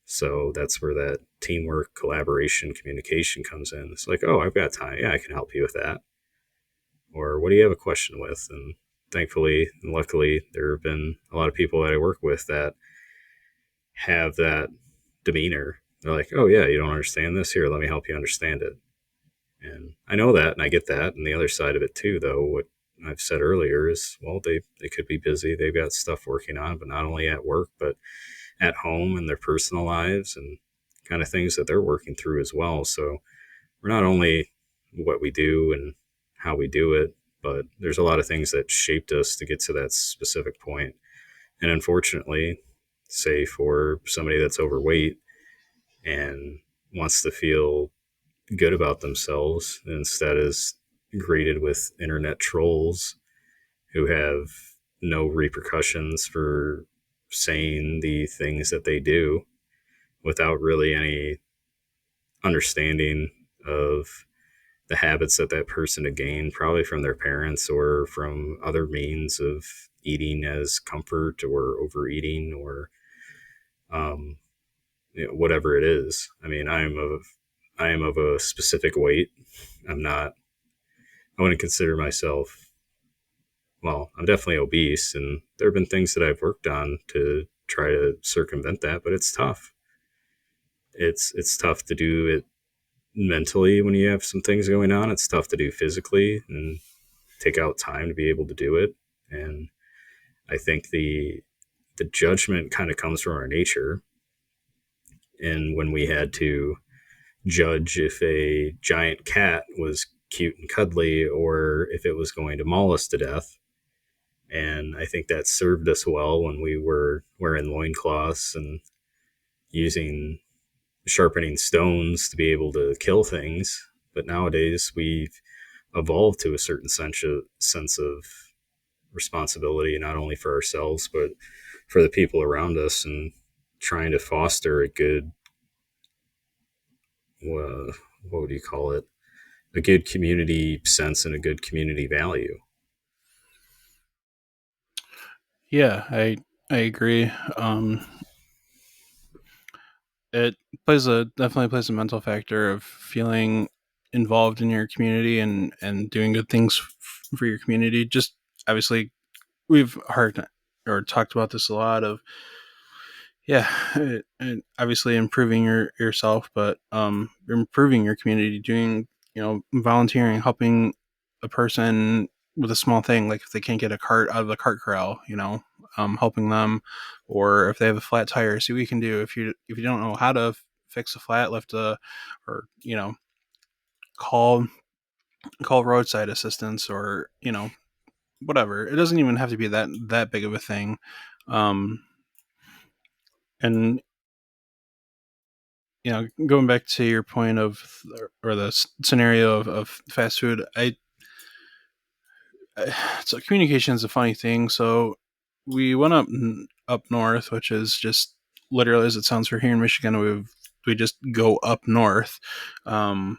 So that's where that teamwork, collaboration, communication comes in. It's like, oh, I've got time. Yeah, I can help you with that. Or what do you have a question with? And thankfully and luckily, there have been a lot of people that I work with that have that demeanor. They're like, oh, yeah, you don't understand this? Here, let me help you understand it. And I know that and I get that. And the other side of it, too, though, what I've said earlier is, well, they could be busy. They've got stuff working on, but not only at work, but at home and their personal lives and kind of things that they're working through as well. So we're not only what we do and how we do it. But there's a lot of things that shaped us to get to that specific point. And unfortunately, say for somebody that's overweight and wants to feel good about themselves, instead is greeted with internet trolls who have no repercussions for saying the things that they do without really any understanding of the habits that that person had gained, probably from their parents or from other means of eating as comfort or overeating or um, whatever it is. I mean, I am of a specific weight. I'm not. I wouldn't consider myself. Well, I'm definitely obese, and there have been things that I've worked on to try to circumvent that, but it's tough. It's tough to do it mentally when you have some things going on. It's tough to do physically and take out time to be able to do it. And I think the judgment kind of comes from our nature. And when we had to judge if a giant cat was cute and cuddly or if it was going to maul us to death. And I think that served us well when we were wearing loincloths and using sharpening stones to be able to kill things. But nowadays we've evolved to a certain sense of responsibility, not only for ourselves, but for the people around us, and trying to foster a good, uh, what would you call it? A good community sense and a good community value. Yeah, I agree. It definitely plays a mental factor of feeling involved in your community and doing good things for your community. Just obviously, we've heard or talked about this a lot of, yeah, and obviously improving yourself, but improving your community, doing, volunteering, helping a person with a small thing, like if they can't get a cart out of the cart corral, helping them, or if they have a flat tire, see what you can do. If you don't know how to fix a flat, lift a, or call roadside assistance, or whatever. It doesn't even have to be that big of a thing. Um, and going back to your point of, or the scenario of fast food, so communication is a funny thing. So we went up north, which is just literally as it sounds for here in Michigan. We just go up north, um,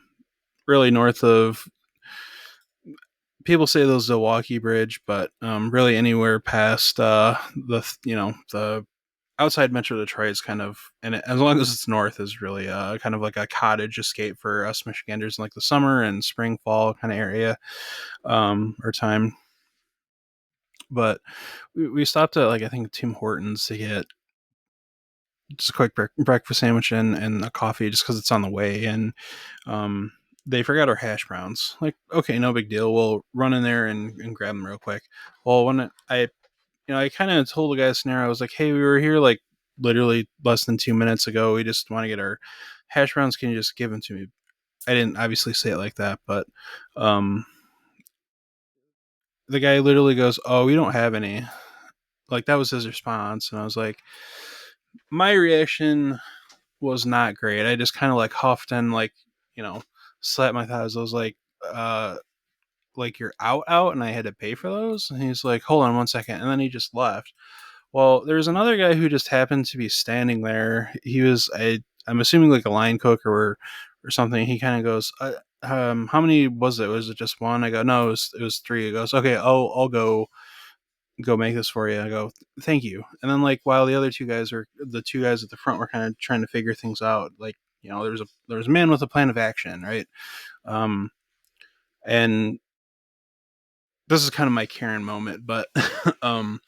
really north of. People say the Milwaukee Bridge, but really anywhere past the outside Metro Detroit is kind of, and as long as it's north, is really kind of like a cottage escape for us Michiganders in like the summer and spring, fall kind of area, or time. But we stopped at, like, I think Tim Hortons to get just a quick breakfast sandwich and a coffee, just because it's on the way. And um, they forgot our hash browns. Like, okay, no big deal. We'll run in there and grab them real quick. Well, when I kind of told the guy the scenario. I was like, hey, we were here like literally less than 2 minutes ago. We just want to get our hash browns. Can you just give them to me? I didn't obviously say it like that, but um, the guy literally goes, oh, we don't have any. Like, that was his response. And I was like, my reaction was not great. I just kind of like huffed and like, you know, slapped my thighs. I was uh, like you're out, and I had to pay for those. And he's like, hold on one second. And then he just left. Well, there was another guy who just happened to be standing there. He was I'm assuming like a line cook or something. He kind of goes, how many was it? Was it just one? I go, no, it was three. He goes, okay, I'll go make this for you. I go, thank you. And then, like, while the two guys at the front were kind of trying to figure things out, like, there was a man with a plan of action, right? Um, and this is kind of my Karen moment, but um,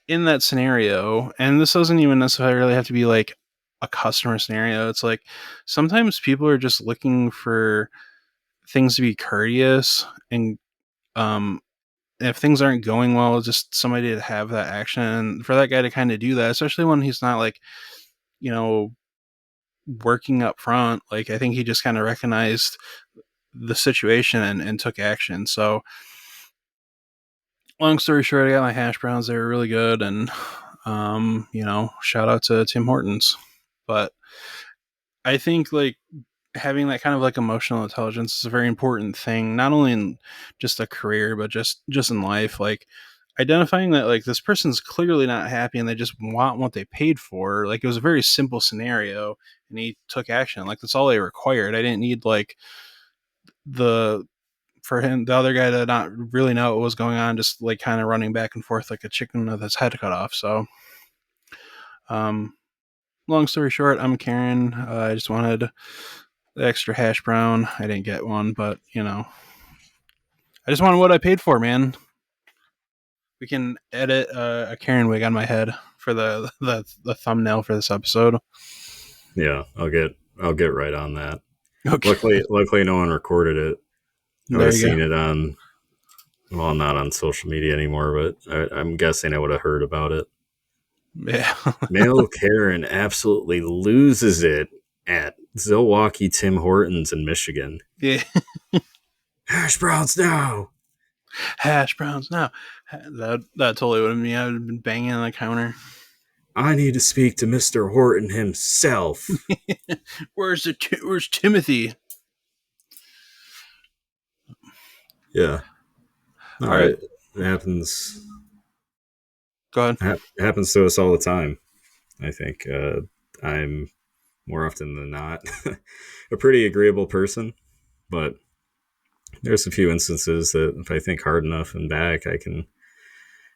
in that scenario, and this doesn't even necessarily have to be like a customer scenario. It's like sometimes people are just looking for things to be courteous, and um, if things aren't going well, just somebody to have that action, and for that guy to kind of do that, especially when he's not like, you know, working up front. Like, I think he just kind of recognized the situation and took action. So long story short, I got my hash browns. They were really good, and shout out to Tim Hortons. But I think like having that kind of like emotional intelligence is a very important thing, not only in just a career, but just in life. Like identifying that like this person's clearly not happy and they just want what they paid for. Like it was a very simple scenario, and he took action. Like that's all they required. I didn't need like the for him the other guy to not really know what was going on, just like kind of running back and forth like a chicken with its head cut off. So um long story short, I'm Karen. I just wanted the extra hash brown. I didn't get one, but I just wanted what I paid for, man. We can edit a Karen wig on my head for the thumbnail for this episode. Yeah, I'll get right on that. Okay, Luckily, no one recorded it. I would there have you go. seen it on, well, not on social media anymore, but I'm guessing I would have heard about it. Yeah, Male Karen absolutely loses it at Zilwaukee Tim Hortons in Michigan. yeah. Hash browns now. Hash browns. No, that totally would have been me. I would have been banging on the counter. I need to speak to Mr. Horton himself. Where's Timothy? Yeah, no, All right, it happens. go ahead. It happens to us all the time. I think I'm more often than not a pretty agreeable person, but there's a few instances that if I think hard enough and back, I can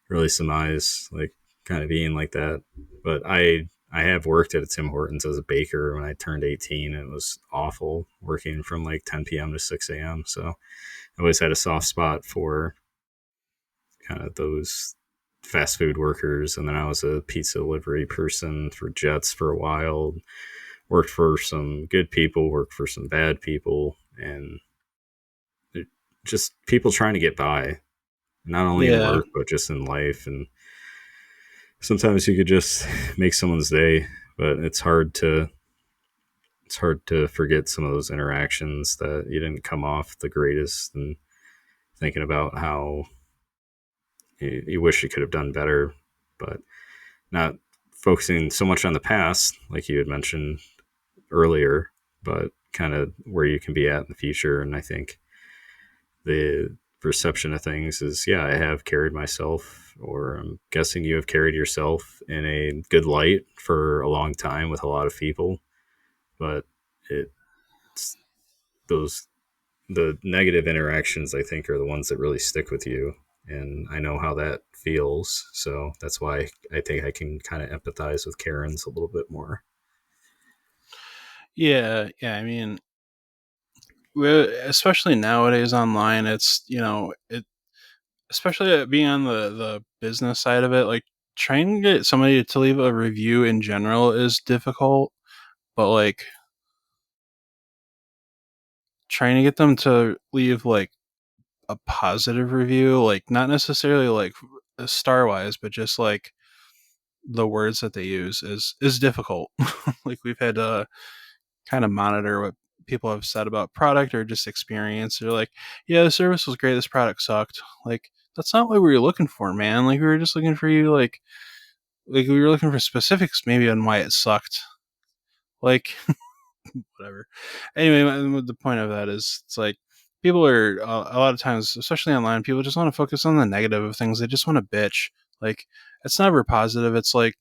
really surmise like kind of being like that. But I have worked at a Tim Hortons as a baker when I turned 18. It was awful working from like 10 p.m. to 6 a.m. So I always had a soft spot for kind of those fast food workers. And then I was a pizza delivery person for Jets for a while. Worked for some good people, worked for some bad people, and just people trying to get by, not only in Yeah, work but just in life. And sometimes you could just make someone's day, but it's hard to forget some of those interactions that you didn't come off the greatest, and thinking about how you wish you could have done better, but not focusing so much on the past, like you had mentioned earlier, but kind of where you can be at in the future. And I think the perception of things is, yeah, I have carried myself, or I'm guessing you have carried yourself in a good light for a long time with a lot of people, but it's those the negative interactions I think are the ones that really stick with you. And I know how that feels. So that's why I think I can kind of empathize with Karen's a little bit more. yeah. I mean, especially nowadays online, it's especially being on the business side of it. Like trying to get somebody to leave a review in general is difficult, but like trying to get them to leave like a positive review, like not necessarily like star wise, but just like the words that they use is difficult. Like we've had to kind of monitor what people have said about product or just experience. They're like, yeah, the service was great, this product sucked. Like that's not what we were looking for, man. Like we were just looking for you like we were looking for specifics maybe on why it sucked. Like whatever. Anyway, the point of that is it's like people are a lot of times, especially online, people just want to focus on the negative of things. They just want to bitch. Like it's never positive. It's like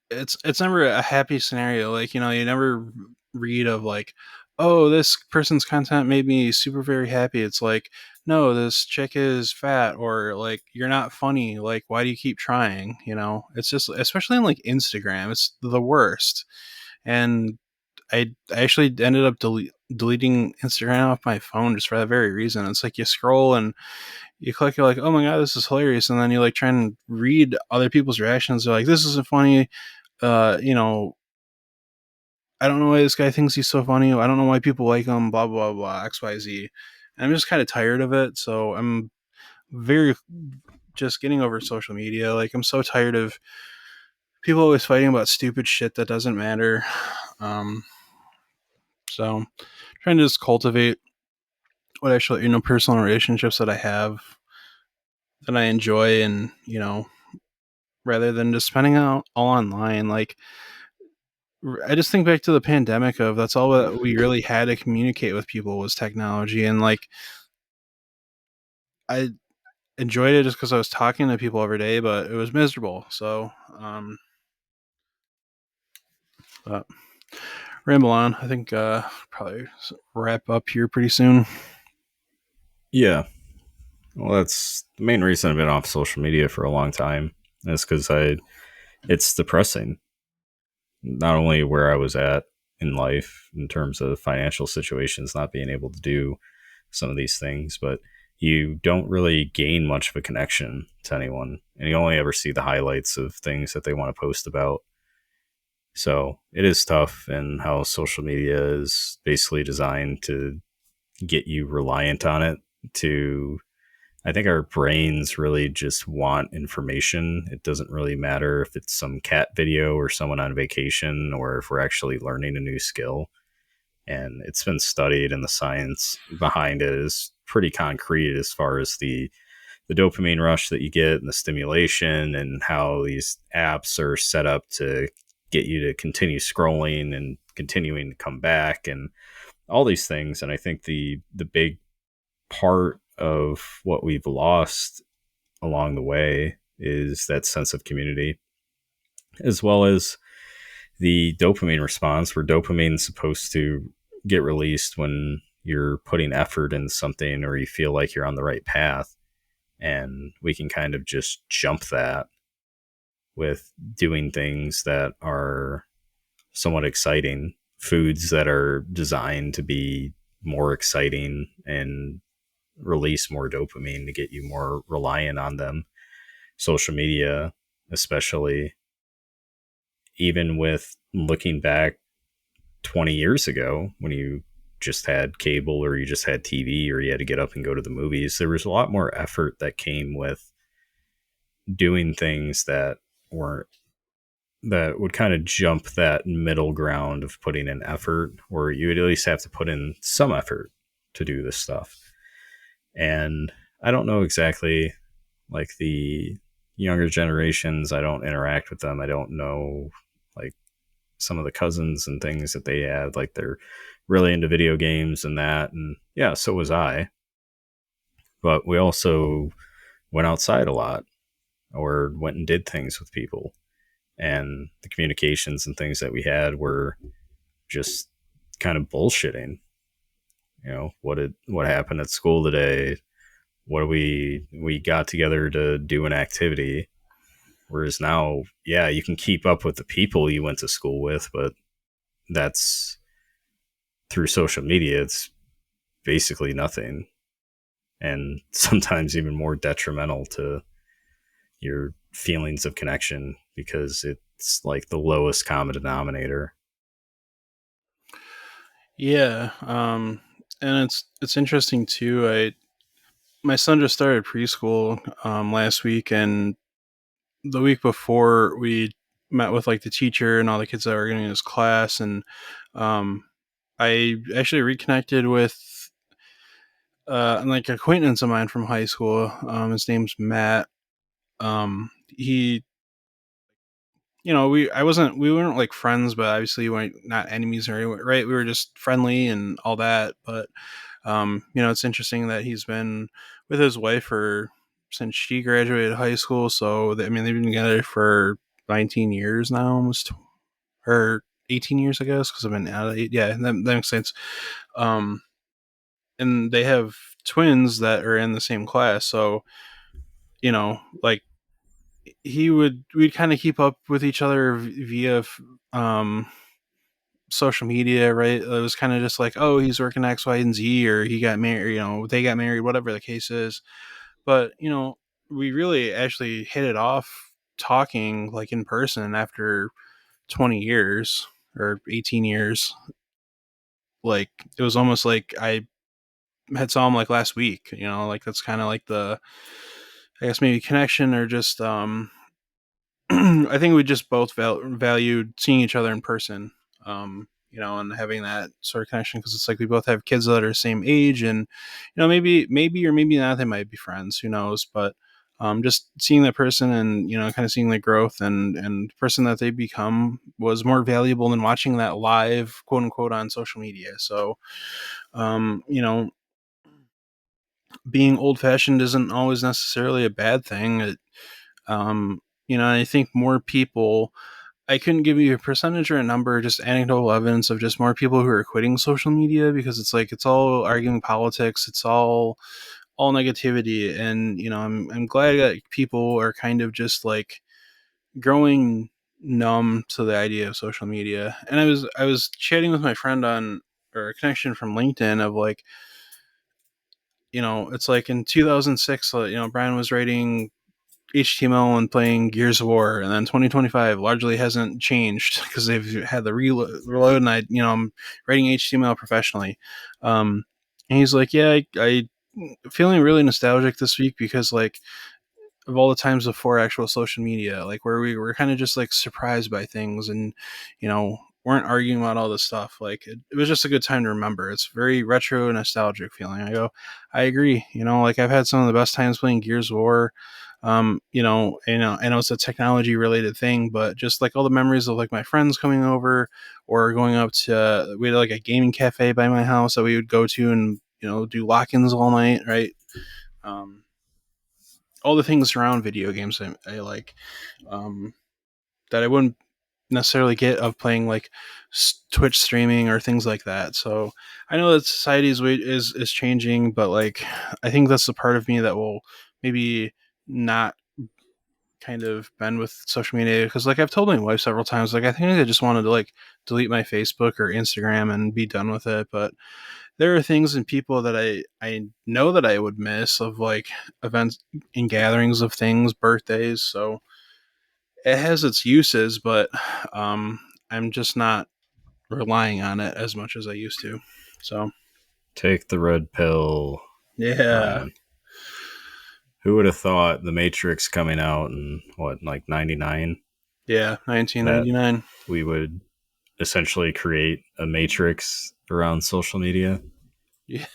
it's never a happy scenario. Like you never read of like, oh, this person's content made me super very happy. It's like, no, this chick is fat, or like you're not funny. Like why do you keep trying? It's just especially on like Instagram, it's the worst. And I actually ended up deleting Instagram off my phone just for that very reason. It's like you scroll and you click, you're like, oh my god, this is hilarious, and then you like try and read other people's reactions. They're like, this isn't funny. Uh, you know, I don't know why this guy thinks he's so funny. I don't know why people like him. Blah blah blah. X Y Z. And I'm just kind of tired of it. So I'm very just getting over social media. Like I'm so tired of people always fighting about stupid shit that doesn't matter. Um, So trying to just cultivate what actually, personal relationships that I have that I enjoy, and rather than just spending out all online. Like, I just think back to the pandemic of that's all that we really had to communicate with people was technology, and like I enjoyed it just because I was talking to people every day, but it was miserable. So, but ramble on. I think probably wrap up here pretty soon. Yeah. Well, that's the main reason I've been off social media for a long time. Is because it's depressing. Not only where I was at in life in terms of financial situations, not being able to do some of these things, but you don't really gain much of a connection to anyone, and you only ever see the highlights of things that they want to post about. So it is tough, and how social media is basically designed to get you reliant on it. To I think our brains really just want information. It doesn't really matter if it's some cat video or someone on vacation, or if we're actually learning a new skill. And it's been studied, and the science behind it is pretty concrete as far as the dopamine rush that you get and the stimulation, and how these apps are set up to get you to continue scrolling and continuing to come back, and all these things. And I think the big part of what we've lost along the way is that sense of community, as well as the dopamine response, where dopamine is supposed to get released when you're putting effort in something or you feel like you're on the right path. And we can kind of just jump that with doing things that are somewhat exciting, foods that are designed to be more exciting and release more dopamine to get you more reliant on them. Social media, especially, even with looking back 20 years ago when you just had cable or you just had TV or you had to get up and go to the movies, there was a lot more effort that came with doing things that weren't that would kind of jump that middle ground of putting in effort, or you would at least have to put in some effort to do this stuff. And I don't know exactly, like, the younger generations. I don't interact with them. I don't know, like, some of the cousins and things that they have. Like, they're really into video games and that. And yeah, so was I. But we also went outside a lot, or went and did things with people. And the communications and things that we had were just kind of bullshitting. What happened at school today? What we got together to do an activity. Whereas now, yeah, you can keep up with the people you went to school with, but that's through social media. It's basically nothing, and sometimes even more detrimental to your feelings of connection, because it's like the lowest common denominator. Yeah, and it's interesting too. I My son just started preschool last week, and the week before we met with like the teacher and all the kids that were getting in his class, and um, I actually reconnected with like acquaintance of mine from high school. His name's Matt. He, we weren't like friends, but obviously we weren't not enemies or anything, right? We were just friendly and all that. But it's interesting that he's been with his wife for since she graduated high school. So they've been together for 19 years now, almost, or 18 years, I guess, because I've been out of yeah, that makes sense. Um, and they have twins that are in the same class, so like we'd kind of keep up with each other via um social media, right? It was kind of just like, oh, he's working X, Y, and Z, or he got married, they got married, whatever the case is. But we really actually hit it off talking like in person after 20 years or 18 years. Like, it was almost like I had saw him like last week. Like, that's kind of like the, I guess, maybe connection, or just I think we just both valued seeing each other in person. and having that sort of connection, because it's like we both have kids that are the same age, and maybe or maybe not, they might be friends, who knows, but just seeing that person, and kind of seeing the growth and person that they become was more valuable than watching that live, quote unquote, on social media. So um, you know being old fashioned isn't always necessarily a bad thing. I think more people, I couldn't give you a percentage or a number, just anecdotal evidence of just more people who are quitting social media, because it's like it's all arguing politics, it's all negativity, and I'm glad that people are kind of just like growing numb to the idea of social media. And I was chatting with my friend on, or a connection from LinkedIn, of like, it's like in 2006, Brian was writing HTML and playing Gears of War, and then 2025 largely hasn't changed because they've had the reload, and I'm writing HTML professionally. And he's like, yeah, I feeling really nostalgic this week, because like of all the times before actual social media, like where we were kind of just like surprised by things, and weren't arguing about all this stuff. Like it was just a good time to remember. It's very retro nostalgic feeling. I agree. Like I've had some of the best times playing Gears of War. I know it's a technology related thing, but just like all the memories of like my friends coming over, or going up to, we had like a gaming cafe by my house that we would go to, and do lock-ins all night, right? Um, all the things around video games I like, um, that I wouldn't necessarily get of playing like Twitch streaming or things like that. So I know that society is changing, but like I think that's the part of me that will maybe not kind of bend with social media, because like I've told my wife several times, like I think I just wanted to like delete my Facebook or Instagram and be done with it. But there are things and people that I know that I would miss, of like events and gatherings of things, birthdays. So it has its uses, but um, I'm just not relying on it as much as I used to. So Take the red pill, yeah, Ryan. Who would have thought the Matrix coming out in what, like 99, yeah, that 1999. we would essentially create a matrix around social media? Yeah,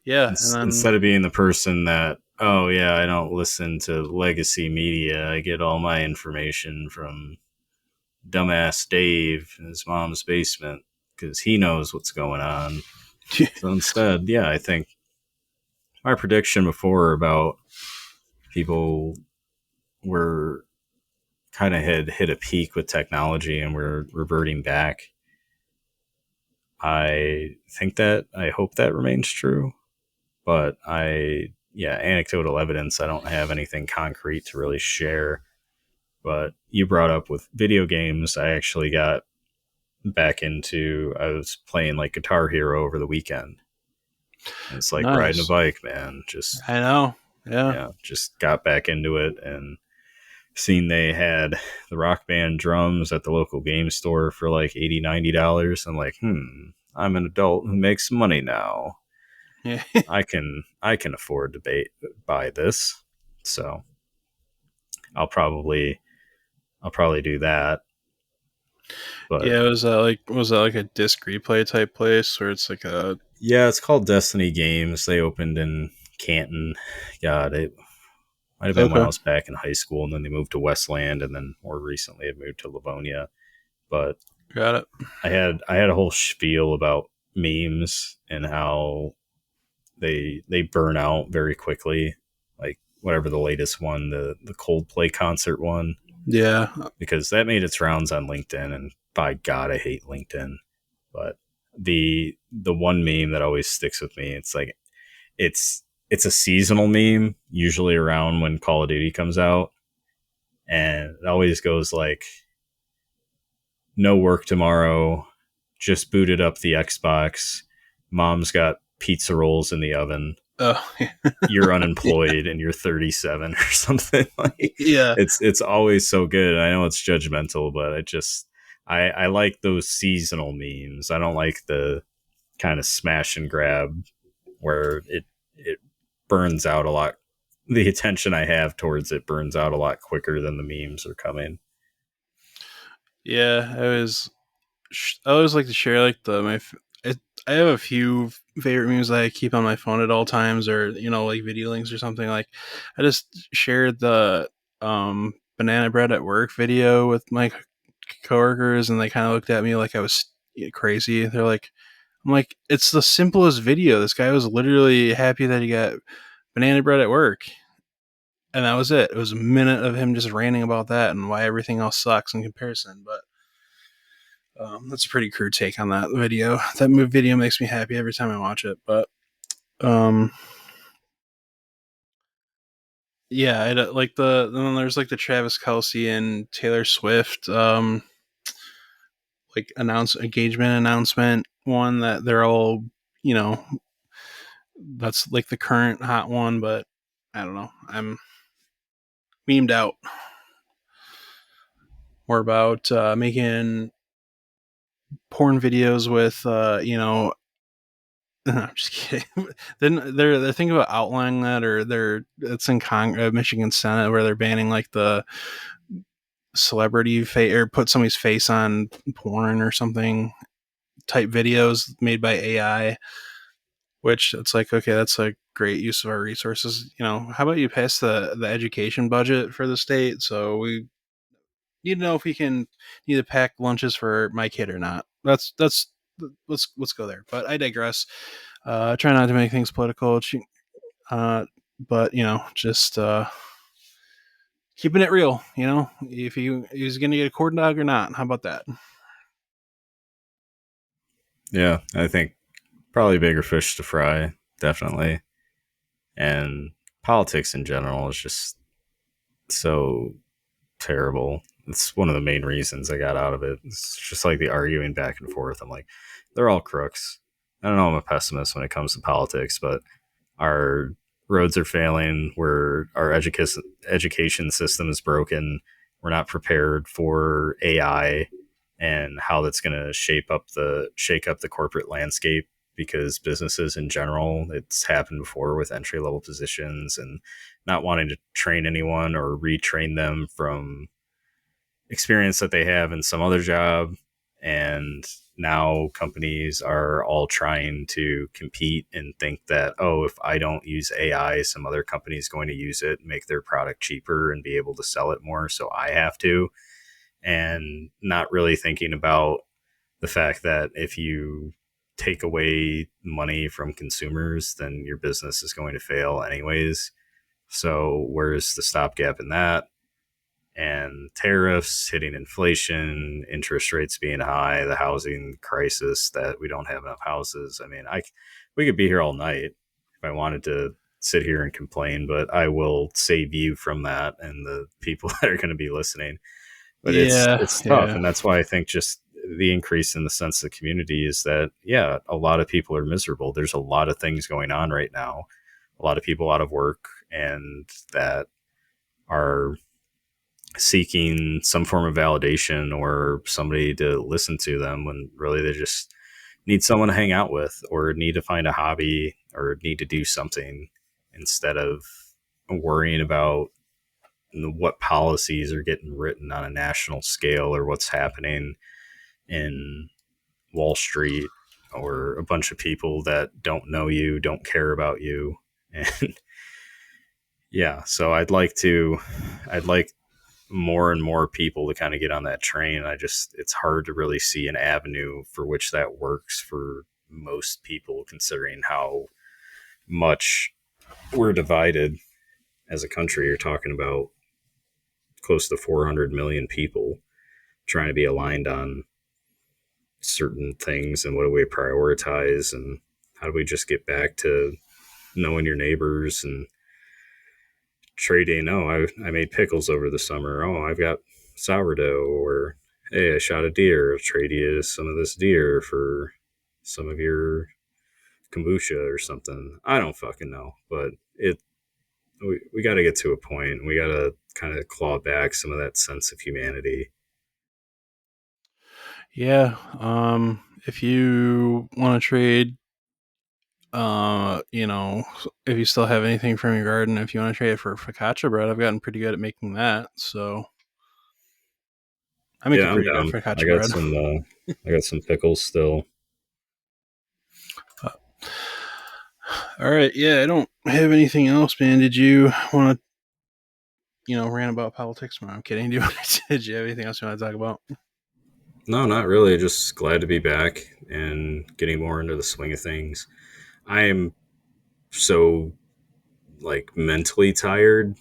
yeah, and then Instead of being the person that, oh yeah, I don't listen to legacy media, I get all my information from dumbass Dave in his mom's basement because he knows what's going on. So instead, yeah, I think my prediction before about people were kind of had hit a peak with technology and we're reverting back. I hope that remains true, but yeah, anecdotal evidence, I don't have anything concrete to really share. But you brought up with video games, I actually got back into, I was playing like Guitar Hero over the weekend. And it's like riding a nice. bike, man. Just, I know. Yeah. yeah, just got back into it and seen they had the Rock Band drums at the local game store for like $80, $90. I'm like, I'm an adult who makes money now. Yeah. I can afford to buy this. So I'll probably I'll probably do that. But Yeah, was that like a disc replay type place, where it's like a yeah, it's called Destiny Games. They opened in Canton. God, it might have been when I okay, was back in high school, and then they moved to Westland, and then more recently it moved to Livonia. But got it. I had a whole spiel about memes and how they burn out very quickly. Like whatever the latest one, the Coldplay concert one, Yeah, because that made its rounds on LinkedIn, and by God, I hate LinkedIn. But the one meme that always sticks with me, it's like it's a seasonal meme, usually around when Call of Duty comes out, and it always goes like, "No work tomorrow, just booted up the Xbox. Mom's got pizza rolls in the oven. oh You're unemployed and you're 37," or something. Like yeah, it's always so good. I know it's judgmental, but I like those seasonal memes. I don't like the kind of smash and grab where it burns out a lot. The attention I have towards it burns out a lot quicker than the memes are coming. yeah. I was. I always like to share like it, I have a few favorite memes that I keep on my phone at all times, or like video links or something. Like I just shared the banana bread at work video with my coworkers, and they kind of looked at me like I was crazy. They're like, I'm like, it's the simplest video. This guy was literally happy that he got banana bread at work, and that was it. It was a minute of him just ranting about that and why everything else sucks in comparison. But that's a pretty crude take on that video. That video makes me happy every time I watch it. But um, yeah, like then there's like the Travis Kelsey and Taylor Swift like engagement announcement one that they're all you know that's like the current hot one. But I don't know. I'm memed out more about making porn videos with I'm just kidding. Then they're thinking about outlawing that, or it's in Michigan Senate where they're banning like the celebrity or put somebody's face on porn or something type videos made by AI. Which it's like, okay, that's a great use of our resources. How about you pass the education budget for the state, so we need to know if we can need to pack lunches for my kid or not. That's let's go there. But I digress. Try not to make things political. Uh, but just keeping it real. If he's gonna get a corn dog or not. How about that? Yeah, I think probably bigger fish to fry, definitely. And politics in general is just so terrible. It's one of the main reasons I got out of it. It's just like the arguing back and forth. I'm like, they're all crooks. I don't know. I'm a pessimist when it comes to politics, but our roads are failing. Our education system is broken. We're not prepared for AI and how that's going to shake up the corporate landscape, because businesses in general, it's happened before with entry level positions and not wanting to train anyone or retrain them from experience that they have in some other job. And now companies are all trying to compete and think that, oh, if I don't use AI, some other company is going to use it, make their product cheaper and be able to sell it more, so I have to. And not really thinking about the fact that if you take away money from consumers, then your business is going to fail anyways. So where's the stopgap in that? And tariffs hitting inflation, interest rates being high, the housing crisis that we don't have enough houses. I mean, we could be here all night if I wanted to sit here and complain, but I will save you from that and the people that are going to be listening. But Yeah, it's tough, yeah, and that's why I think just the increase in the sense of community is that, yeah, a lot of people are miserable. There's a lot of things going on right now, a lot of people out of work, and that are seeking some form of validation or somebody to listen to them, when really they just need someone to hang out with or need to find a hobby or need to do something, instead of worrying about what policies are getting written on a national scale or what's happening in Wall Street, or a bunch of people that don't know you, don't care about you. And yeah, so I'd like more and more people to kind of get on that train. It's hard to really see an avenue for which that works for most people, considering how much we're divided as a country. You're talking about close to 400 million people trying to be aligned on certain things, and what do we prioritize, and how do we just get back to knowing your neighbors and trading. Oh, I made pickles over the summer. Oh, I've got sourdough. Or hey, I shot a deer. I'll trade you some of this deer for some of your kombucha or something. I don't fucking know, but we got to get to a point. We got to kind of claw back some of that sense of humanity. yeah. If you want to trade, if you still have anything from your garden, if you want to trade it for focaccia bread, I've gotten pretty good at making that. So I make Yeah, it I'm pretty good down. focaccia bread. I got some pickles still. Uh, all right, yeah, I don't have anything else, man. Did you want to, rant about politics? No, I'm kidding. Did you have anything else you want to talk about? No, not really. Just glad to be back and getting more into the swing of things. I am so like mentally tired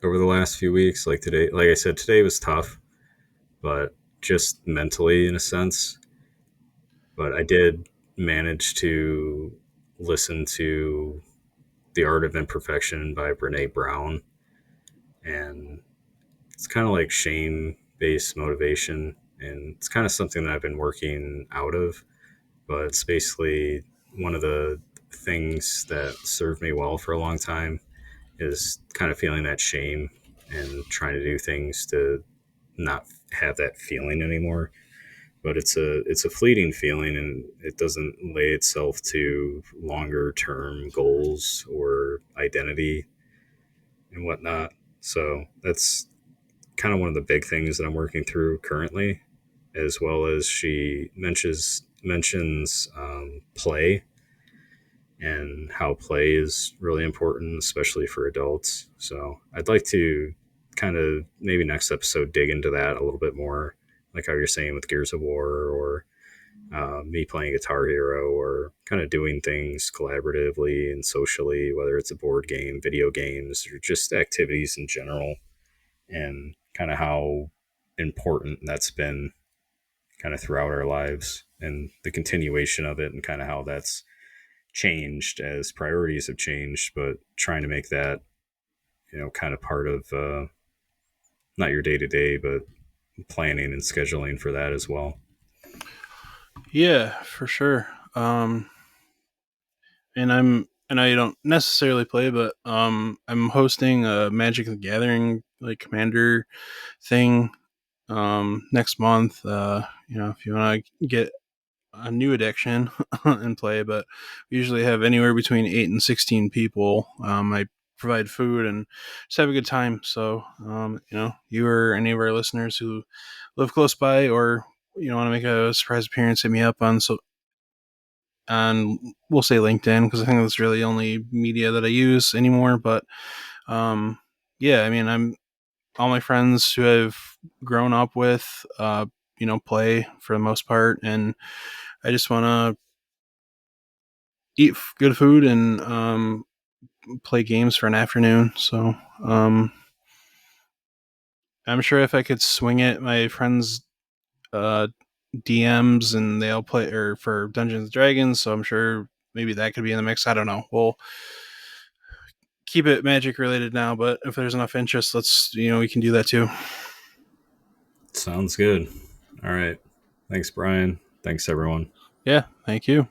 over the last few weeks. Like today, like I said, today was tough, but just mentally in a sense. But I did manage to listen to The Art of Imperfection by Brene Brown, and it's kind of like shame based motivation, and it's kind of something that I've been working out of. But it's basically one of the things that served me well for a long time is kind of feeling that shame and trying to do things to not have that feeling anymore. But it's a fleeting feeling, and it doesn't lay itself to longer term goals or identity and whatnot. So that's kind of one of the big things that I'm working through currently, as well as she mentions play and how play is really important, especially for adults. So I'd like to kind of maybe next episode dig into that a little bit more, like how you're saying with Gears of War or me playing Guitar Hero or kind of doing things collaboratively and socially, whether it's a board game, video games, or just activities in general, and kind of how important that's been kind of throughout our lives and the continuation of it and kind of how that's changed as priorities have changed, but trying to make that, kind of part of not your day to day, but planning and scheduling for that as well. Yeah, for sure. And I don't necessarily play, but I'm hosting a Magic the Gathering like commander thing next month. If you want to get a new addiction and play, but we usually have anywhere between 8 and 16 people. I provide food and just have a good time. So, you or any of our listeners who live close by or want to make a surprise appearance, hit me up on we'll say LinkedIn because I think that's really the only media that I use anymore. But um, yeah, I mean, I'm all my friends who I've grown up with, play for the most part, and I just want to eat good food and play games for an afternoon. So I'm sure if I could swing it, my friends uh, DMs and they'll play or for Dungeons and Dragons. So I'm sure maybe that could be in the mix. I don't know. We'll keep it magic related now, but if there's enough interest, let's we can do that too. Sounds good. All right. Thanks, Brian. Thanks, everyone. Yeah, thank you.